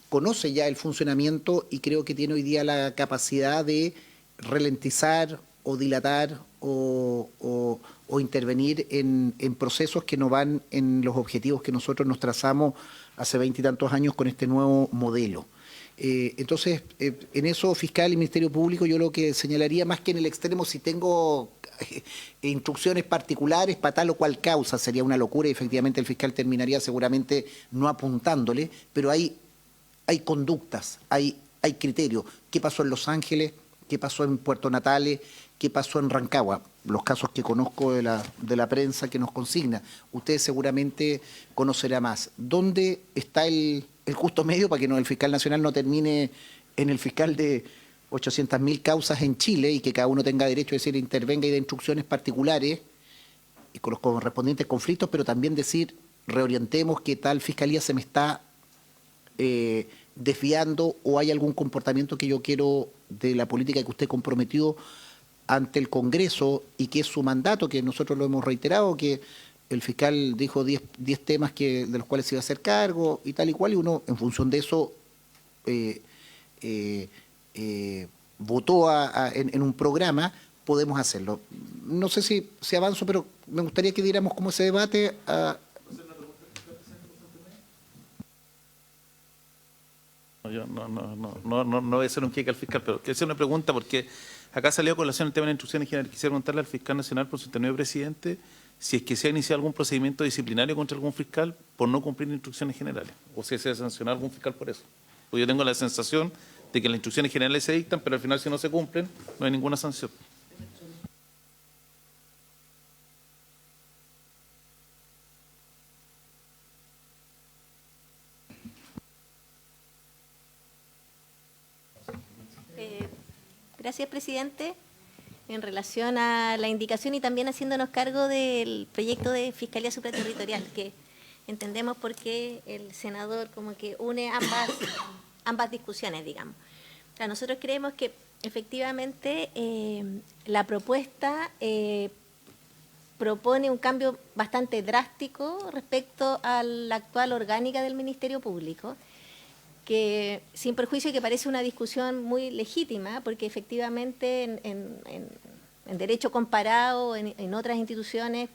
conoce ya el funcionamiento y creo que tiene hoy día la capacidad de ralentizar o dilatar o intervenir en procesos que no van en los objetivos que nosotros nos trazamos hace 20 y tantos años con este nuevo modelo. Entonces, en eso, fiscal y Ministerio Público, yo lo que señalaría más que en el extremo, si tengo instrucciones particulares para tal o cual causa, sería una locura y efectivamente el fiscal terminaría seguramente no apuntándole, pero hay conductas, hay criterios. ¿Qué pasó en Los Ángeles? ¿Qué pasó en Puerto Natales? ¿Qué pasó en Rancagua? Los casos que conozco de la prensa que nos consigna. Usted seguramente conocerá más. ¿Dónde está el justo medio para que el fiscal nacional no termine en el fiscal de 800.000 causas en Chile y que cada uno tenga derecho a decir intervenga y de instrucciones particulares y con los correspondientes conflictos, pero también decir reorientemos que tal fiscalía se me está desviando o hay algún comportamiento que yo quiero de la política que usted comprometió ante el Congreso y que es su mandato, que nosotros lo hemos reiterado, que el fiscal dijo 10 temas de los cuales se iba a hacer cargo y tal y cual, y uno en función de eso votó en un programa, podemos hacerlo. No sé si avanzo, pero me gustaría que diéramos como ese debate a... No voy a hacer un kick al fiscal, pero quiero hacer una pregunta porque Acá salió a colación el tema de las instrucciones generales. Quisiera preguntarle al fiscal nacional, por su tenido presidente, si es que se ha iniciado algún procedimiento disciplinario contra algún fiscal por no cumplir instrucciones generales, o si se ha sancionado algún fiscal por eso. Porque yo tengo la sensación de que las instrucciones generales se dictan, pero al final si no se cumplen, no hay ninguna sanción. Gracias, presidente. En relación a la indicación y también haciéndonos cargo del proyecto de Fiscalía Supraterritorial, que entendemos por qué el senador como que une ambas discusiones, digamos. O sea, nosotros creemos que efectivamente la propuesta propone un cambio bastante drástico respecto a la actual orgánica del Ministerio Público, que sin perjuicio que parece una discusión muy legítima, porque efectivamente en derecho comparado, en otras instituciones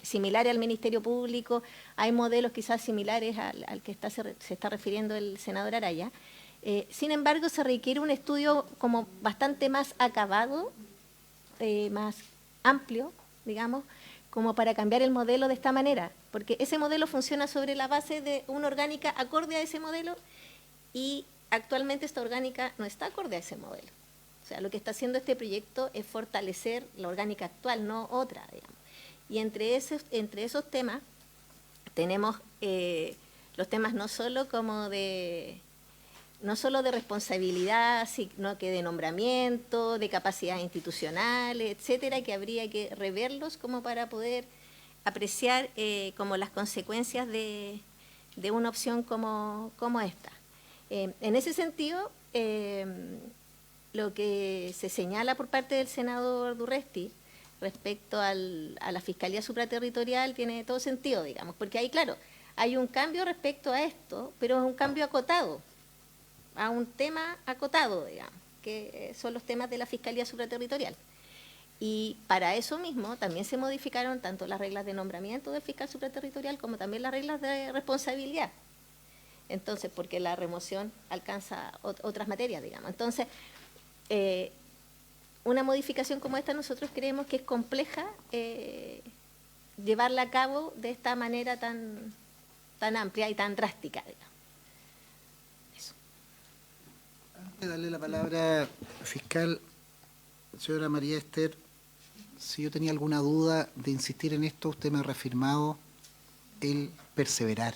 similares al Ministerio Público, hay modelos quizás similares al que se está refiriendo el senador Araya. Sin embargo, se requiere un estudio como bastante más acabado, más amplio, digamos, como para cambiar el modelo de esta manera, porque ese modelo funciona sobre la base de una orgánica acorde a ese modelo y actualmente esta orgánica no está acorde a ese modelo. O sea, lo que está haciendo este proyecto es fortalecer la orgánica actual, no otra, digamos. Y entre esos temas tenemos los temas no solo de responsabilidad, sino que de nombramiento, de capacidad institucional, etcétera, que habría que reverlos como para poder apreciar como las consecuencias de una opción como esta. En ese sentido, lo que se señala por parte del senador Durresti respecto a la Fiscalía Supraterritorial tiene todo sentido, digamos, porque ahí, claro, hay un cambio respecto a esto, pero es un cambio acotado, a un tema acotado, digamos, que son los temas de la Fiscalía Supraterritorial. Y para eso mismo también se modificaron tanto las reglas de nombramiento del fiscal supraterritorial como también las reglas de responsabilidad. Entonces, porque la remoción alcanza otras materias, digamos. Entonces, una modificación como esta nosotros creemos que es compleja llevarla a cabo de esta manera tan amplia y tan drástica, digamos. Antes de darle la palabra al fiscal, señora María Esther, si yo tenía alguna duda de insistir en esto, usted me ha reafirmado el perseverar.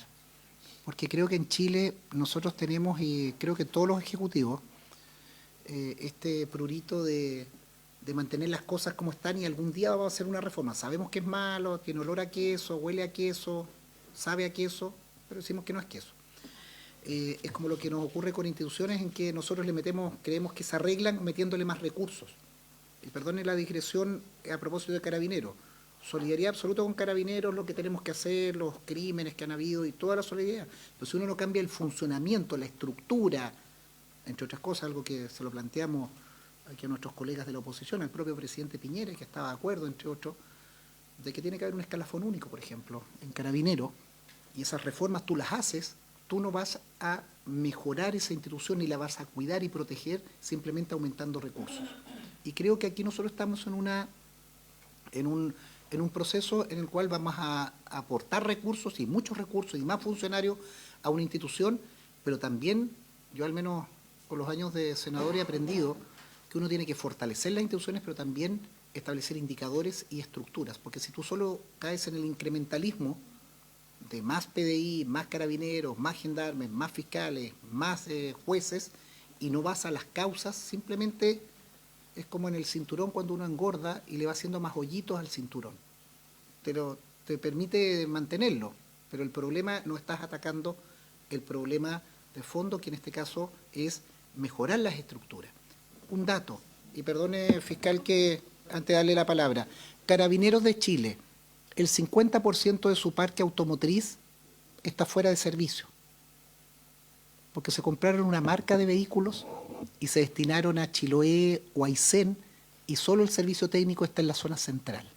Porque creo que en Chile nosotros tenemos, y creo que todos los ejecutivos, este prurito de mantener las cosas como están y algún día vamos a hacer una reforma. Sabemos que es malo, tiene olor a queso, huele a queso, sabe a queso, pero decimos que no es queso. Es como lo que nos ocurre con instituciones en que nosotros creemos que se arreglan metiéndole más recursos. Y perdone la digresión a propósito de Carabineros. Solidaridad absoluta con Carabineros, lo que tenemos que hacer, los crímenes que han habido y toda la solidaridad. Pero si uno no cambia el funcionamiento, la estructura, entre otras cosas, algo que se lo planteamos aquí a nuestros colegas de la oposición, al propio presidente Piñera, que estaba de acuerdo, entre otros, de que tiene que haber un escalafón único, por ejemplo, en Carabineros, y esas reformas tú las haces, tú no vas a mejorar esa institución ni la vas a cuidar y proteger simplemente aumentando recursos. Y creo que aquí nosotros estamos en un proceso en el cual vamos a aportar recursos y muchos recursos y más funcionarios a una institución, pero también, yo al menos con los años de senador he aprendido que uno tiene que fortalecer las instituciones, pero también establecer indicadores y estructuras, porque si tú solo caes en el incrementalismo de más PDI, más carabineros, más gendarmes, más fiscales, más jueces, y no vas a las causas, simplemente es como en el cinturón cuando uno engorda y le va haciendo más hoyitos al cinturón. Te permite mantenerlo, pero el problema no estás atacando el problema de fondo, que en este caso es mejorar las estructuras. Un dato, y perdone fiscal que antes de darle la palabra, Carabineros de Chile, el 50% de su parque automotriz está fuera de servicio, porque se compraron una marca de vehículos y se destinaron a Chiloé o a Aysén, y solo el servicio técnico está en la zona central.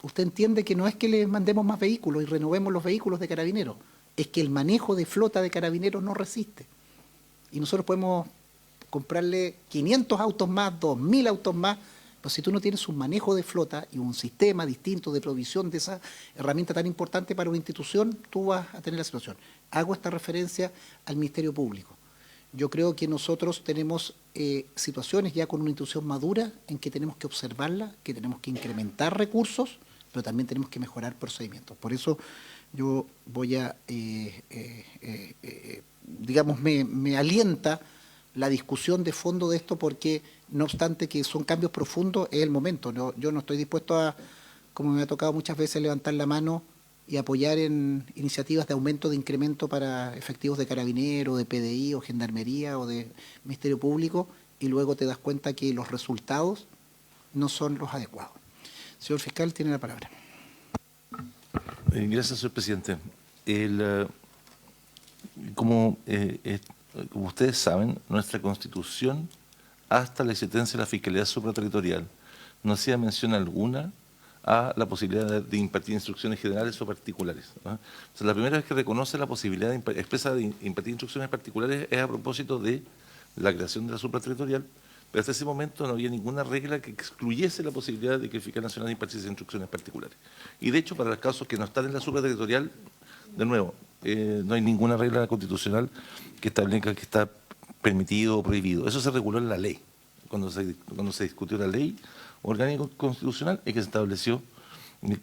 Usted entiende que no es que les mandemos más vehículos y renovemos los vehículos de Carabineros, es que el manejo de flota de Carabineros no resiste. Y nosotros podemos comprarle 500 autos más, 2.000 autos más, pues si tú no tienes un manejo de flota y un sistema distinto de provisión de esa herramienta tan importante para una institución, tú vas a tener la situación. Hago esta referencia al Ministerio Público. Yo creo que nosotros tenemos situaciones ya con una institución madura en que tenemos que observarla, que tenemos que incrementar recursos, pero también tenemos que mejorar procedimientos. Por eso yo voy a, digamos, me alienta la discusión de fondo de esto porque, no obstante que son cambios profundos, es el momento. Yo no estoy dispuesto a, como me ha tocado muchas veces, levantar la mano y apoyar en iniciativas de aumento de incremento para efectivos de Carabineros, de PDI o Gendarmería o de Ministerio Público, y luego te das cuenta que los resultados no son los adecuados. Señor fiscal, tiene la palabra. Gracias, señor presidente. Como ustedes saben, nuestra Constitución, hasta la existencia de la Fiscalía Supraterritorial, no hacía mención alguna a la posibilidad de impartir instrucciones generales o particulares, ¿no? O sea, la primera vez que reconoce la posibilidad expresa de impartir instrucciones particulares es a propósito de la creación de la supraterritorial, pero hasta ese momento no había ninguna regla que excluyese la posibilidad de que el fiscal nacional impartiese instrucciones particulares. Y de hecho, para los casos que no están en la supraterritorial, de nuevo, no hay ninguna regla constitucional que establezca que está permitido o prohibido. Eso se reguló en la ley, cuando se discutió la ley orgánica constitucional y que se estableció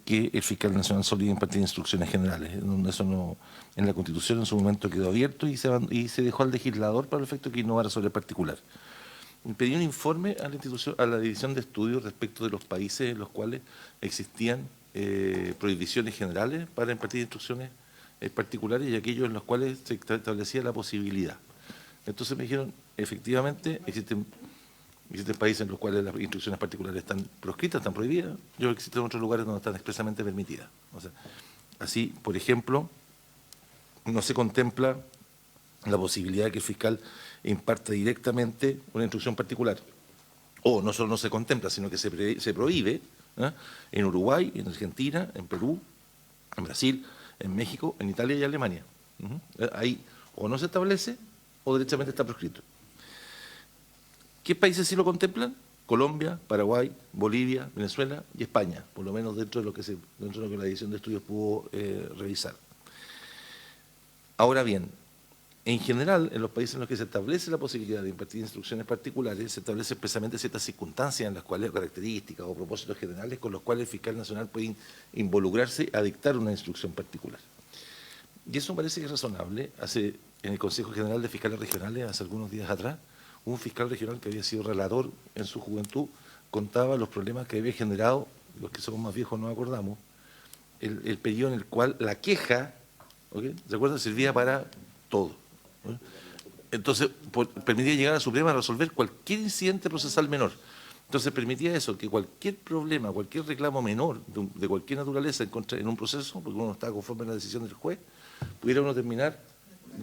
que el fiscal nacional solía impartir instrucciones generales. Eso no, en la Constitución en su momento quedó abierto y se dejó al legislador para el efecto que innovara sobre el particular. Pedí un informe a la institución, a la División de Estudios respecto de los países en los cuales existían prohibiciones generales para impartir instrucciones particulares y aquellos en los cuales se establecía la posibilidad. Entonces me dijeron, efectivamente, existen países en los cuales las instrucciones particulares están proscritas, están prohibidas. Existen otros lugares donde están expresamente permitidas. O sea, así, por ejemplo, no se contempla la posibilidad de que el fiscal imparta directamente una instrucción particular. O no solo no se contempla, sino que se prohíbe, ¿eh?, en Uruguay, en Argentina, en Perú, en Brasil, en México, en Italia y Alemania. Ahí o no se establece o derechamente está proscrito. ¿Qué países sí lo contemplan? Colombia, Paraguay, Bolivia, Venezuela y España, por lo menos dentro de lo que la División de Estudios pudo revisar. Ahora bien, en general, en los países en los que se establece la posibilidad de impartir instrucciones particulares, se establece expresamente ciertas circunstancias en las cuales, características o propósitos generales con los cuales el fiscal nacional puede involucrarse a dictar una instrucción particular. Y eso parece que es razonable. En el Consejo General de Fiscales Regionales, hace algunos días atrás, un fiscal regional que había sido relator en su juventud contaba los problemas que había generado, los que somos más viejos nos acordamos, el periodo en el cual la queja, ¿okay?, ¿se acuerdan?, servía para todo. Entonces, permitía llegar a la Suprema a resolver cualquier incidente procesal menor. Entonces, permitía eso, que cualquier problema, cualquier reclamo menor de cualquier naturaleza en un proceso, porque uno no estaba conforme a la decisión del juez, pudiera uno terminar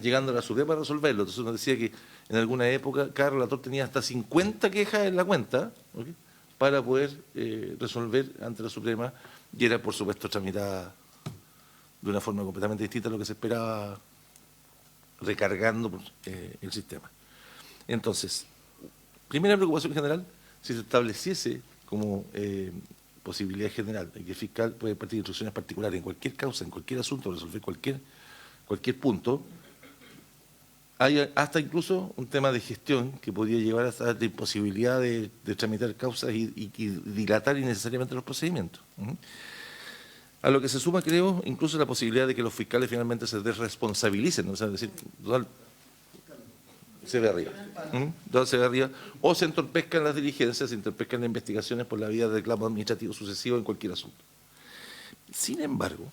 llegando a la Suprema a resolverlo. Entonces, uno decía que en alguna época cada relator tenía hasta 50 quejas en la cuenta, ¿okay?, para poder resolver ante la Suprema, y era, por supuesto, tramitada de una forma completamente distinta a lo que se esperaba, recargando el sistema. Entonces, primera preocupación general, si se estableciese como posibilidad general de que el fiscal puede impartir instrucciones particulares en cualquier causa, en cualquier asunto, resolver cualquier punto, hay hasta incluso un tema de gestión que podría llevar hasta la imposibilidad de tramitar causas y dilatar innecesariamente los procedimientos. A lo que se suma, creo, incluso la posibilidad de que los fiscales finalmente se desresponsabilicen, ¿no? O sea, es decir, total, se ve arriba. Se ve arriba. O se entorpezcan las diligencias, se entorpezcan las investigaciones por la vía de reclamo administrativo sucesivo en cualquier asunto. Sin embargo,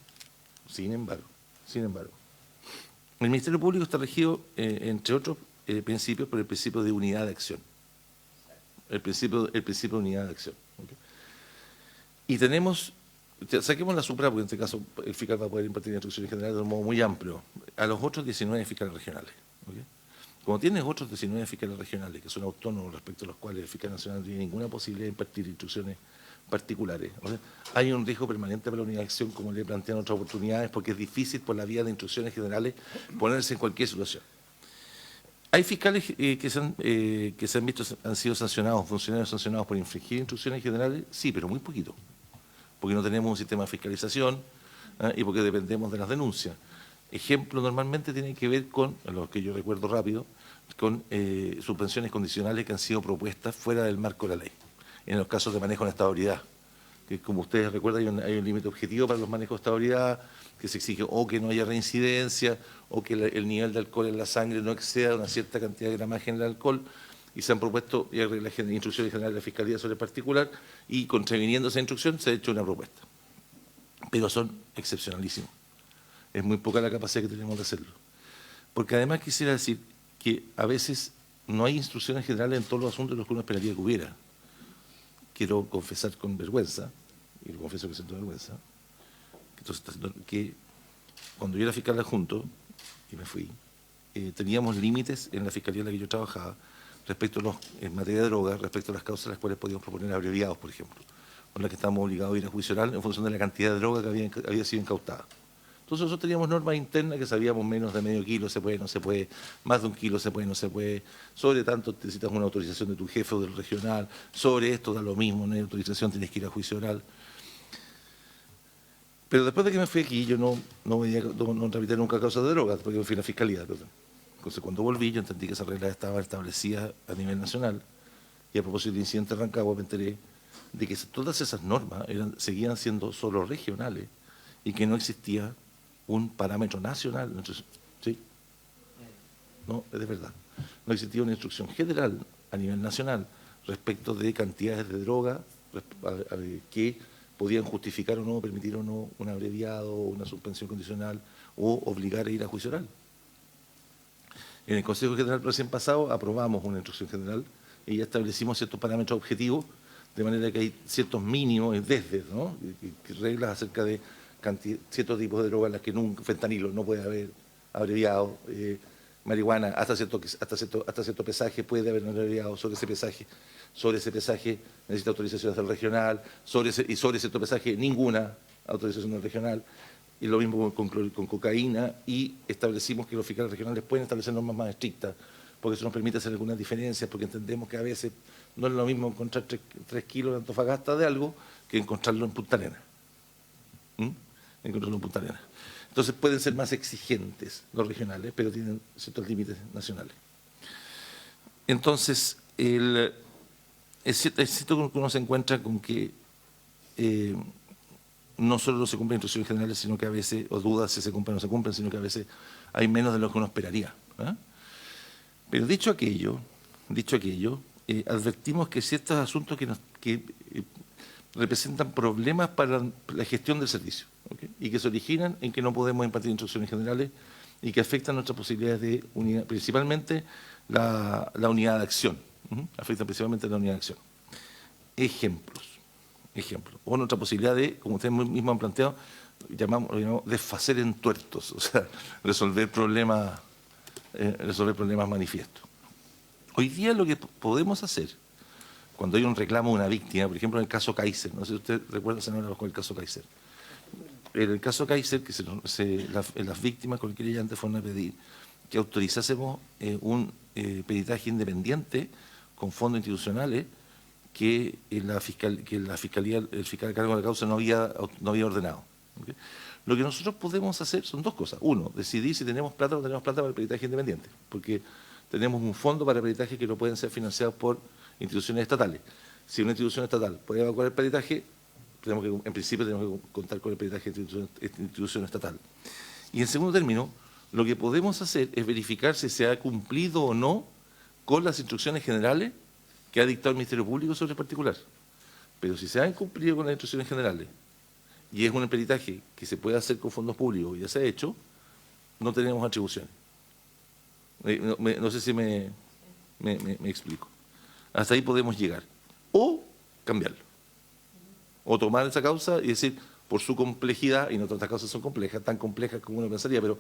el Ministerio Público está regido, entre otros principios, por el principio de unidad de acción. El principio de unidad de acción. ¿Okay? Y tenemos, saquemos la supra, porque en este caso el fiscal va a poder impartir instrucciones generales de un modo muy amplio, a los otros 19 fiscales regionales. ¿Okay? Como tienes otros 19 fiscales regionales que son autónomos respecto a los cuales el fiscal nacional no tiene ninguna posibilidad de impartir instrucciones particulares, o sea, hay un riesgo permanente para la unidad de acción, como le plantean otras oportunidades, porque es difícil por la vía de instrucciones generales ponerse en cualquier situación. Hay fiscales que se han visto, han sido sancionados, funcionarios sancionados por infringir instrucciones generales, sí, pero muy poquito, porque no tenemos un sistema de fiscalización y porque dependemos de las denuncias. Ejemplo, normalmente tiene que ver con, a lo que yo recuerdo rápido, con suspensiones condicionales que han sido propuestas fuera del marco de la ley, en los casos de manejo de estabilidad, que como ustedes recuerdan hay un límite objetivo para los manejos de estabilidad, que se exige o que no haya reincidencia, o que el nivel de alcohol en la sangre no exceda una cierta cantidad de gramaje en el alcohol, y se han propuesto instrucciones generales de la Fiscalía sobre el particular, y contraviniendo esa instrucción se ha hecho una propuesta. Pero son excepcionalísimos. Es muy poca la capacidad que tenemos de hacerlo. Porque además quisiera decir que a veces no hay instrucciones generales en todos los asuntos en los que uno esperaría que hubiera. Quiero confesar con vergüenza, y lo confieso que siento vergüenza, que cuando yo era fiscal adjunto, y me fui, teníamos límites en la fiscalía en la que yo trabajaba respecto en materia de drogas, respecto a las causas a las cuales podíamos proponer abreviados, por ejemplo, con las que estábamos obligados a ir a juicio oral en función de la cantidad de droga que había sido incautada. Entonces nosotros teníamos normas internas que sabíamos menos de medio kilo se puede, no se puede, más de 1 kilo se puede, no se puede, sobre tanto necesitas una autorización de tu jefe o del regional, sobre esto da lo mismo, no hay autorización, tienes que ir a juicio oral. Pero después de que me fui aquí, yo no tramité nunca causas de drogas, porque me fui a la fiscalía. Entonces, cuando volví, yo entendí que esas reglas estaban establecidas a nivel nacional, y a propósito del incidente de Rancagua me enteré de que todas esas normas seguían siendo solo regionales y que no existía un parámetro nacional. Entonces, ¿sí? No, es de verdad. No existía una instrucción general a nivel nacional respecto de cantidades de droga que podían justificar o no, permitir o no un abreviado, una suspensión condicional o obligar a ir a juicio oral. En el Consejo General recién pasado aprobamos una instrucción general y ya establecimos ciertos parámetros objetivos, de manera que hay ciertos mínimos, ¿no? Reglas acerca de ciertos tipos de drogas en las que nunca, fentanilo, no puede haber abreviado, marihuana, hasta cierto pesaje puede haber un abreviado sobre ese pesaje necesita autorizaciones del regional, sobre cierto pesaje ninguna autorización del regional, y lo mismo con cocaína, y establecimos que los fiscales regionales pueden establecer normas más estrictas, porque eso nos permite hacer algunas diferencias, porque entendemos que a veces no es lo mismo encontrar 3 kilos de Antofagasta de algo que encontrarlo en Punta Arenas. Entonces pueden ser más exigentes los regionales, pero tienen ciertos límites nacionales. Entonces, es cierto que uno se encuentra con que no solo se cumplen instrucciones generales, sino que a veces, o dudas si se cumplen o no se cumplen, sino que a veces hay menos de lo que uno esperaría. Pero dicho aquello, advertimos que ciertos asuntos que representan problemas para la gestión del servicio, ¿okay? Y que se originan en que no podemos impartir instrucciones generales y que afectan nuestras posibilidades de unidad, principalmente la unidad de acción. Afectan principalmente la unidad de acción. Ejemplos. O nuestra posibilidad de, como ustedes mismos han planteado, lo llamamos desfacer en tuertos, o sea, resolver problemas manifiestos. Hoy día lo que podemos hacer, cuando hay un reclamo de una víctima, por ejemplo en el caso Kaiser, no sé si usted recuerda, senadora, con el caso Kaiser. En el caso Kaiser, que las víctimas con el querellante fueron a pedir que autorizásemos un peritaje independiente con fondos institucionales que el fiscal a cargo de la causa no había ordenado. ¿Okay? Lo que nosotros podemos hacer son dos cosas. Uno, decidir si tenemos plata o no tenemos plata para el peritaje independiente, porque tenemos un fondo para peritaje que no pueden ser financiados por instituciones estatales. Si una institución estatal puede evacuar el peritaje, en principio tenemos que contar con el peritaje de institución estatal. Y en segundo término, lo que podemos hacer es verificar si se ha cumplido o no con las instrucciones generales que ha dictado el Ministerio Público sobre el particular. Pero si se han cumplido con las instrucciones generales y es un peritaje que se puede hacer con fondos públicos y ya se ha hecho, no tenemos atribuciones. No sé si me explico. Hasta ahí podemos llegar. O cambiarlo. O tomar esa causa y decir, por su complejidad, y no todas las causas son complejas, tan complejas como uno pensaría, pero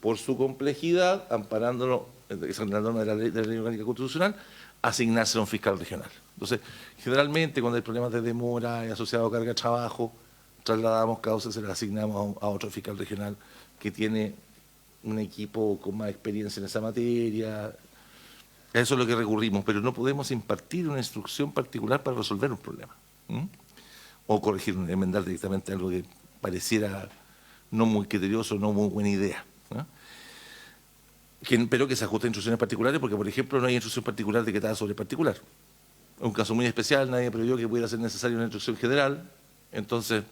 por su complejidad, amparándonos en la norma de la ley orgánica constitucional, asignarse a un fiscal regional. Entonces, generalmente cuando hay problemas de demora y asociado a carga de trabajo, trasladamos causas, se las asignamos a otro fiscal regional que tiene un equipo con más experiencia en esa materia, A eso es lo que recurrimos, pero no podemos impartir una instrucción particular para resolver un problema. O corregir, enmendar directamente algo que pareciera no muy criterioso, no muy buena idea. Pero que se ajuste a instrucciones particulares, porque, por ejemplo, no hay instrucción particular de que tal sobre particular. Es un caso muy especial, nadie previó que pudiera ser necesaria una instrucción general, entonces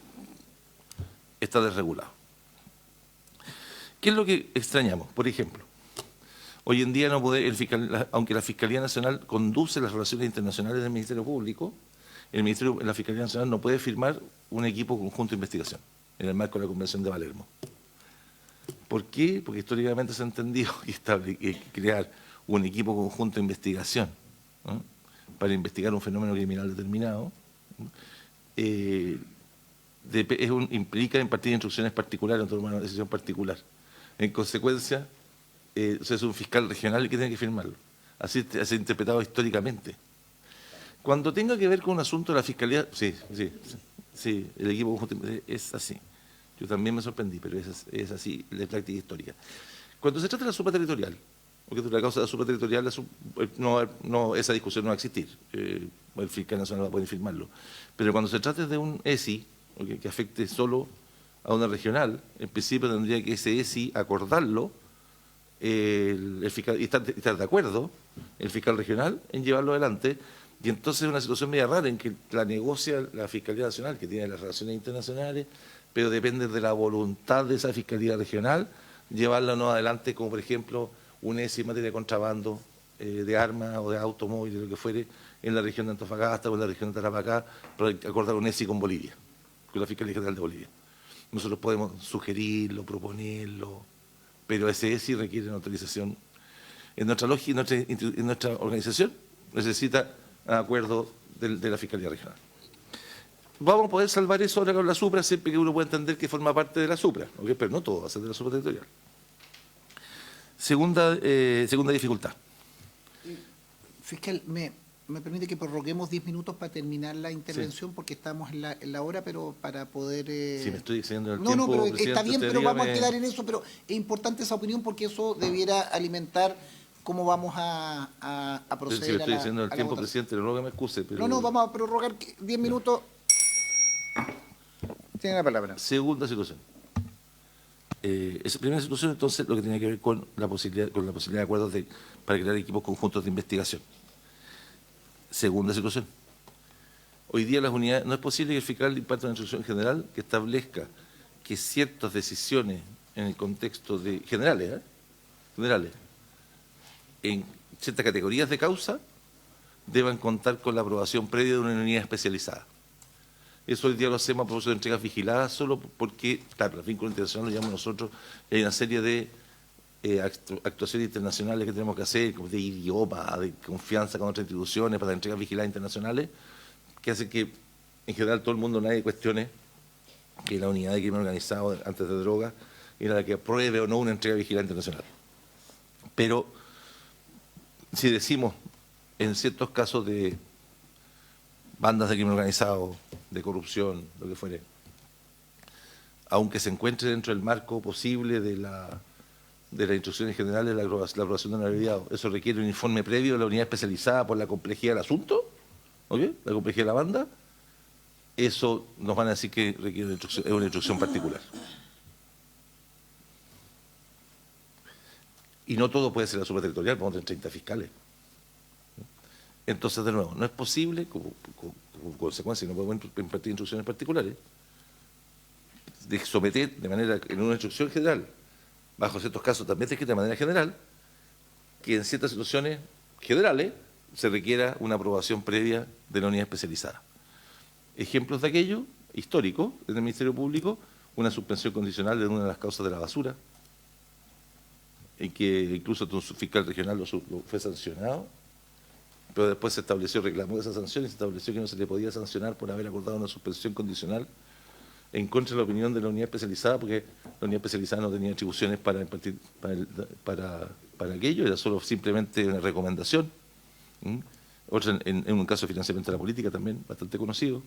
está desregulado. ¿Qué es lo que extrañamos? Por ejemplo, hoy en día no puede, aunque la Fiscalía Nacional conduce las relaciones internacionales del Ministerio Público, la Fiscalía Nacional no puede firmar un equipo conjunto de investigación en el marco de la Convención de Palermo. ¿Por qué? Porque históricamente se ha entendido que crear un equipo conjunto de investigación, ¿no?, para investigar un fenómeno criminal determinado implica impartir instrucciones particulares o tomar una decisión particular. En consecuencia, es un fiscal regional el que tiene que firmarlo. Así se ha interpretado históricamente. Cuando tenga que ver con un asunto de la Fiscalía, sí, el equipo conjunto es así. Yo también me sorprendí, pero es así la práctica histórica. Cuando se trata de la supraterritorial, porque la causa de la supraterritorial, esa discusión no va a existir. El fiscal nacional va a poder firmarlo. Pero cuando se trate de un ESI, que afecte solo a una regional, en principio tendría que ese ESI acordarlo el fiscal, y estar de acuerdo el fiscal regional en llevarlo adelante. Y entonces es una situación media rara en que la negocia la Fiscalía Nacional, que tiene las relaciones internacionales, pero depende de la voluntad de esa Fiscalía Regional llevarla no adelante, como por ejemplo un ESI en materia de contrabando de armas o de automóviles, lo que fuere, en la región de Antofagasta o en la región de Tarapacá, para acordar un ESI con Bolivia, con la Fiscalía General de Bolivia. Nosotros podemos sugerirlo, proponerlo, pero ese ESI requiere una autorización. En nuestra lógica, en nuestra organización, necesita un acuerdo de la Fiscalía Regional. Vamos a poder salvar eso ahora con la supra, siempre que uno pueda entender que forma parte de la supra, ¿okay? Pero no todo va a ser de la supra territorial. Segunda dificultad. Fiscal, ¿me permite que prorroguemos 10 minutos para terminar la intervención? Sí. Porque estamos en la hora, pero para poder... Sí, me estoy excediendo el tiempo. No, pero está bien, pero dígame... vamos a quedar en eso, pero es importante esa opinión porque eso debiera alimentar cómo vamos a proceder. Sí, me estoy diciendo el tiempo, presidente, no que me excuse. Pero... No, vamos a prorrogar 10 minutos. Tiene la palabra. Segunda situación. Esa primera situación, entonces, lo que tiene que ver con la posibilidad de acuerdos para crear equipos conjuntos de investigación. Segunda situación. Hoy día las unidades, no es posible que el fiscal imparta una instrucción general que establezca que ciertas decisiones en el contexto de generales, en ciertas categorías de causa, deban contar con la aprobación previa de una unidad especializada. Eso hoy día lo hacemos a propósito de entregas vigiladas solo porque, claro, el vínculo internacional lo llamamos nosotros, y hay una serie de actuaciones internacionales que tenemos que hacer, como de idioma, de confianza con otras instituciones, para entregas vigiladas internacionales, que hacen que, en general, todo el mundo, nadie cuestione que la unidad de crimen organizado antes de drogas era la que apruebe o no una entrega vigilada internacional. Pero, si decimos, en ciertos casos de bandas de crimen organizado, de corrupción, lo que fuere, aunque se encuentre dentro del marco posible de las instrucciones generales de la aprobación de un abreviado, eso requiere un informe previo de la unidad especializada por la complejidad del asunto, ¿okay?, la complejidad de la banda, eso nos van a decir que requiere una instrucción particular. Y no todo puede ser la supraterritorial, podemos tener 30 fiscales. Entonces, de nuevo, no es posible, como consecuencia, no podemos impartir instrucciones particulares, de someter de manera, en una instrucción general, bajo ciertos casos también escrita de manera general, que en ciertas situaciones generales se requiera una aprobación previa de la unidad especializada. Ejemplos de aquello, históricos, en el Ministerio Público, una suspensión condicional de una de las causas de la basura, en que incluso un fiscal regional lo fue sancionado, pero después se estableció, reclamó esa sanción y se estableció que no se le podía sancionar por haber acordado una suspensión condicional en contra de la opinión de la unidad especializada, porque la unidad especializada no tenía atribuciones para impartir para aquello, era solo simplemente una recomendación. Otra en un caso de financiamiento de la política también, bastante conocido.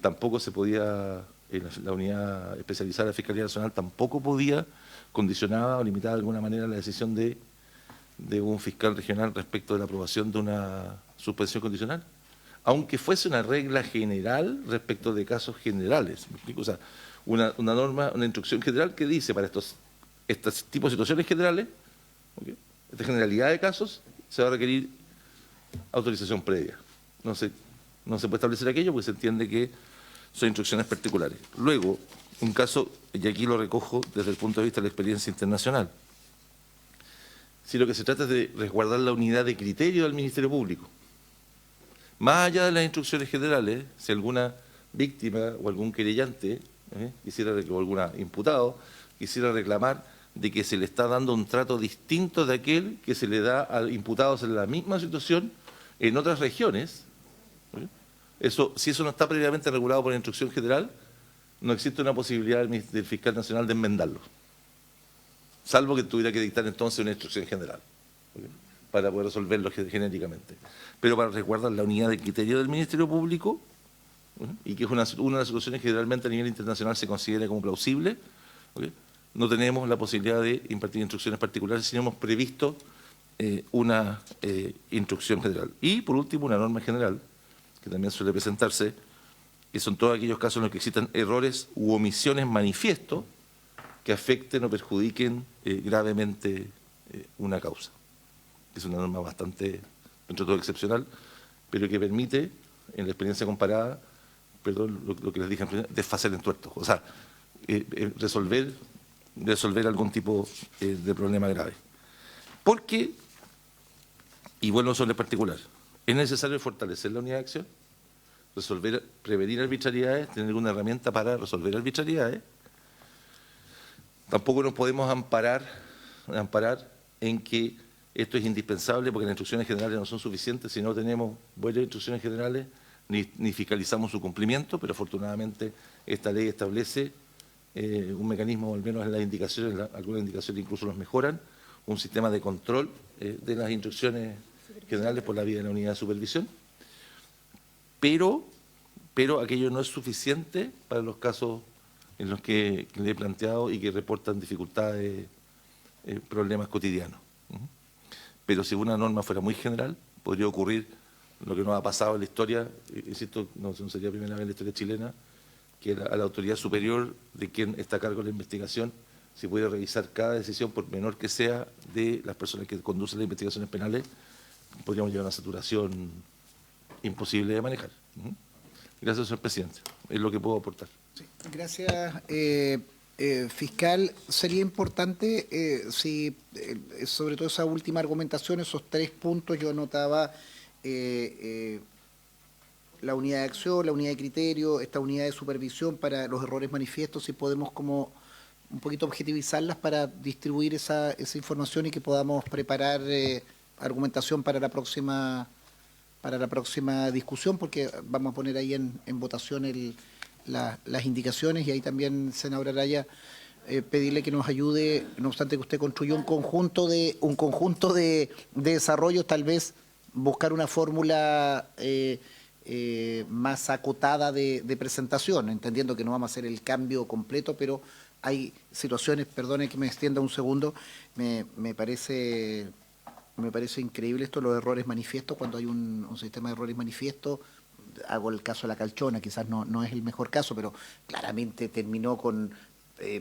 Tampoco se podía, la unidad especializada de la Fiscalía Nacional tampoco podía, condicionaba o limitaba de alguna manera la decisión de de un fiscal regional respecto de la aprobación de una suspensión condicional, aunque fuese una regla general respecto de casos generales. ¿Me explico? O sea, una norma, una instrucción general que dice para estos tipos de situaciones generales, ¿okay?, esta generalidad de casos, se va a requerir autorización previa. No se puede establecer aquello porque se entiende que son instrucciones particulares. Luego, un caso, y aquí lo recojo desde el punto de vista de la experiencia internacional, si lo que se trata es de resguardar la unidad de criterio del Ministerio Público, más allá de las instrucciones generales, si alguna víctima o algún querellante o algún imputado quisiera reclamar de que se le está dando un trato distinto de aquel que se le da a imputados en la misma situación en otras regiones, si eso no está previamente regulado por la instrucción general, no existe una posibilidad del fiscal nacional de enmendarlo, salvo que tuviera que dictar entonces una instrucción general, ¿okay?, para poder resolverlo genéricamente. Pero para resguardar la unidad de criterio del Ministerio Público, y que es una de las soluciones que generalmente a nivel internacional se considera como plausible, ¿okay?, no tenemos la posibilidad de impartir instrucciones particulares, sino hemos previsto una instrucción general. Y, por último, una norma general, que también suele presentarse, que son todos aquellos casos en los que existan errores u omisiones manifiestos que afecten o perjudiquen gravemente una causa. Es una norma bastante, dentro de todo, excepcional, pero que permite, en la experiencia comparada, perdón, lo que les dije antes, desfacer en tuertos, o sea, resolver algún tipo de problema grave. Porque, y vuelvo sobre el particular, es necesario fortalecer la unidad de acción, prevenir arbitrariedades, tener una herramienta para resolver arbitrariedades. Tampoco nos podemos amparar en que esto es indispensable porque las instrucciones generales no son suficientes si no tenemos buenas instrucciones generales ni fiscalizamos su cumplimiento, pero afortunadamente esta ley establece un mecanismo, al menos en las indicaciones, algunas indicaciones incluso los mejoran, un sistema de control de las instrucciones generales por la vía de la unidad de supervisión, pero aquello no es suficiente para los casos en los que le he planteado y que reportan dificultades, problemas cotidianos. Pero si una norma fuera muy general, podría ocurrir lo que nos ha pasado en la historia, insisto, no sería la primera vez en la historia chilena, que a la autoridad superior de quien está a cargo de la investigación se puede revisar cada decisión, por menor que sea, de las personas que conducen las investigaciones penales, podríamos llegar a una saturación imposible de manejar. Gracias, señor presidente. Es lo que puedo aportar. Sí. Gracias, fiscal. Sería importante, sobre todo esa última argumentación, esos 3 puntos, yo anotaba la unidad de acción, la unidad de criterio, esta unidad de supervisión para los errores manifiestos, si podemos como un poquito objetivizarlas para distribuir esa información y que podamos preparar argumentación para la próxima discusión, porque vamos a poner ahí en votación las indicaciones, y ahí también, senadora Araya, pedirle que nos ayude, no obstante que usted construyó un conjunto de desarrollos, tal vez buscar una fórmula más acotada de presentación, entendiendo que no vamos a hacer el cambio completo, pero hay situaciones, perdone que me extienda un segundo, me parece increíble esto, los errores manifiestos, cuando hay un sistema de errores manifiestos. Hago el caso de la Calchona, quizás no es el mejor caso, pero claramente terminó con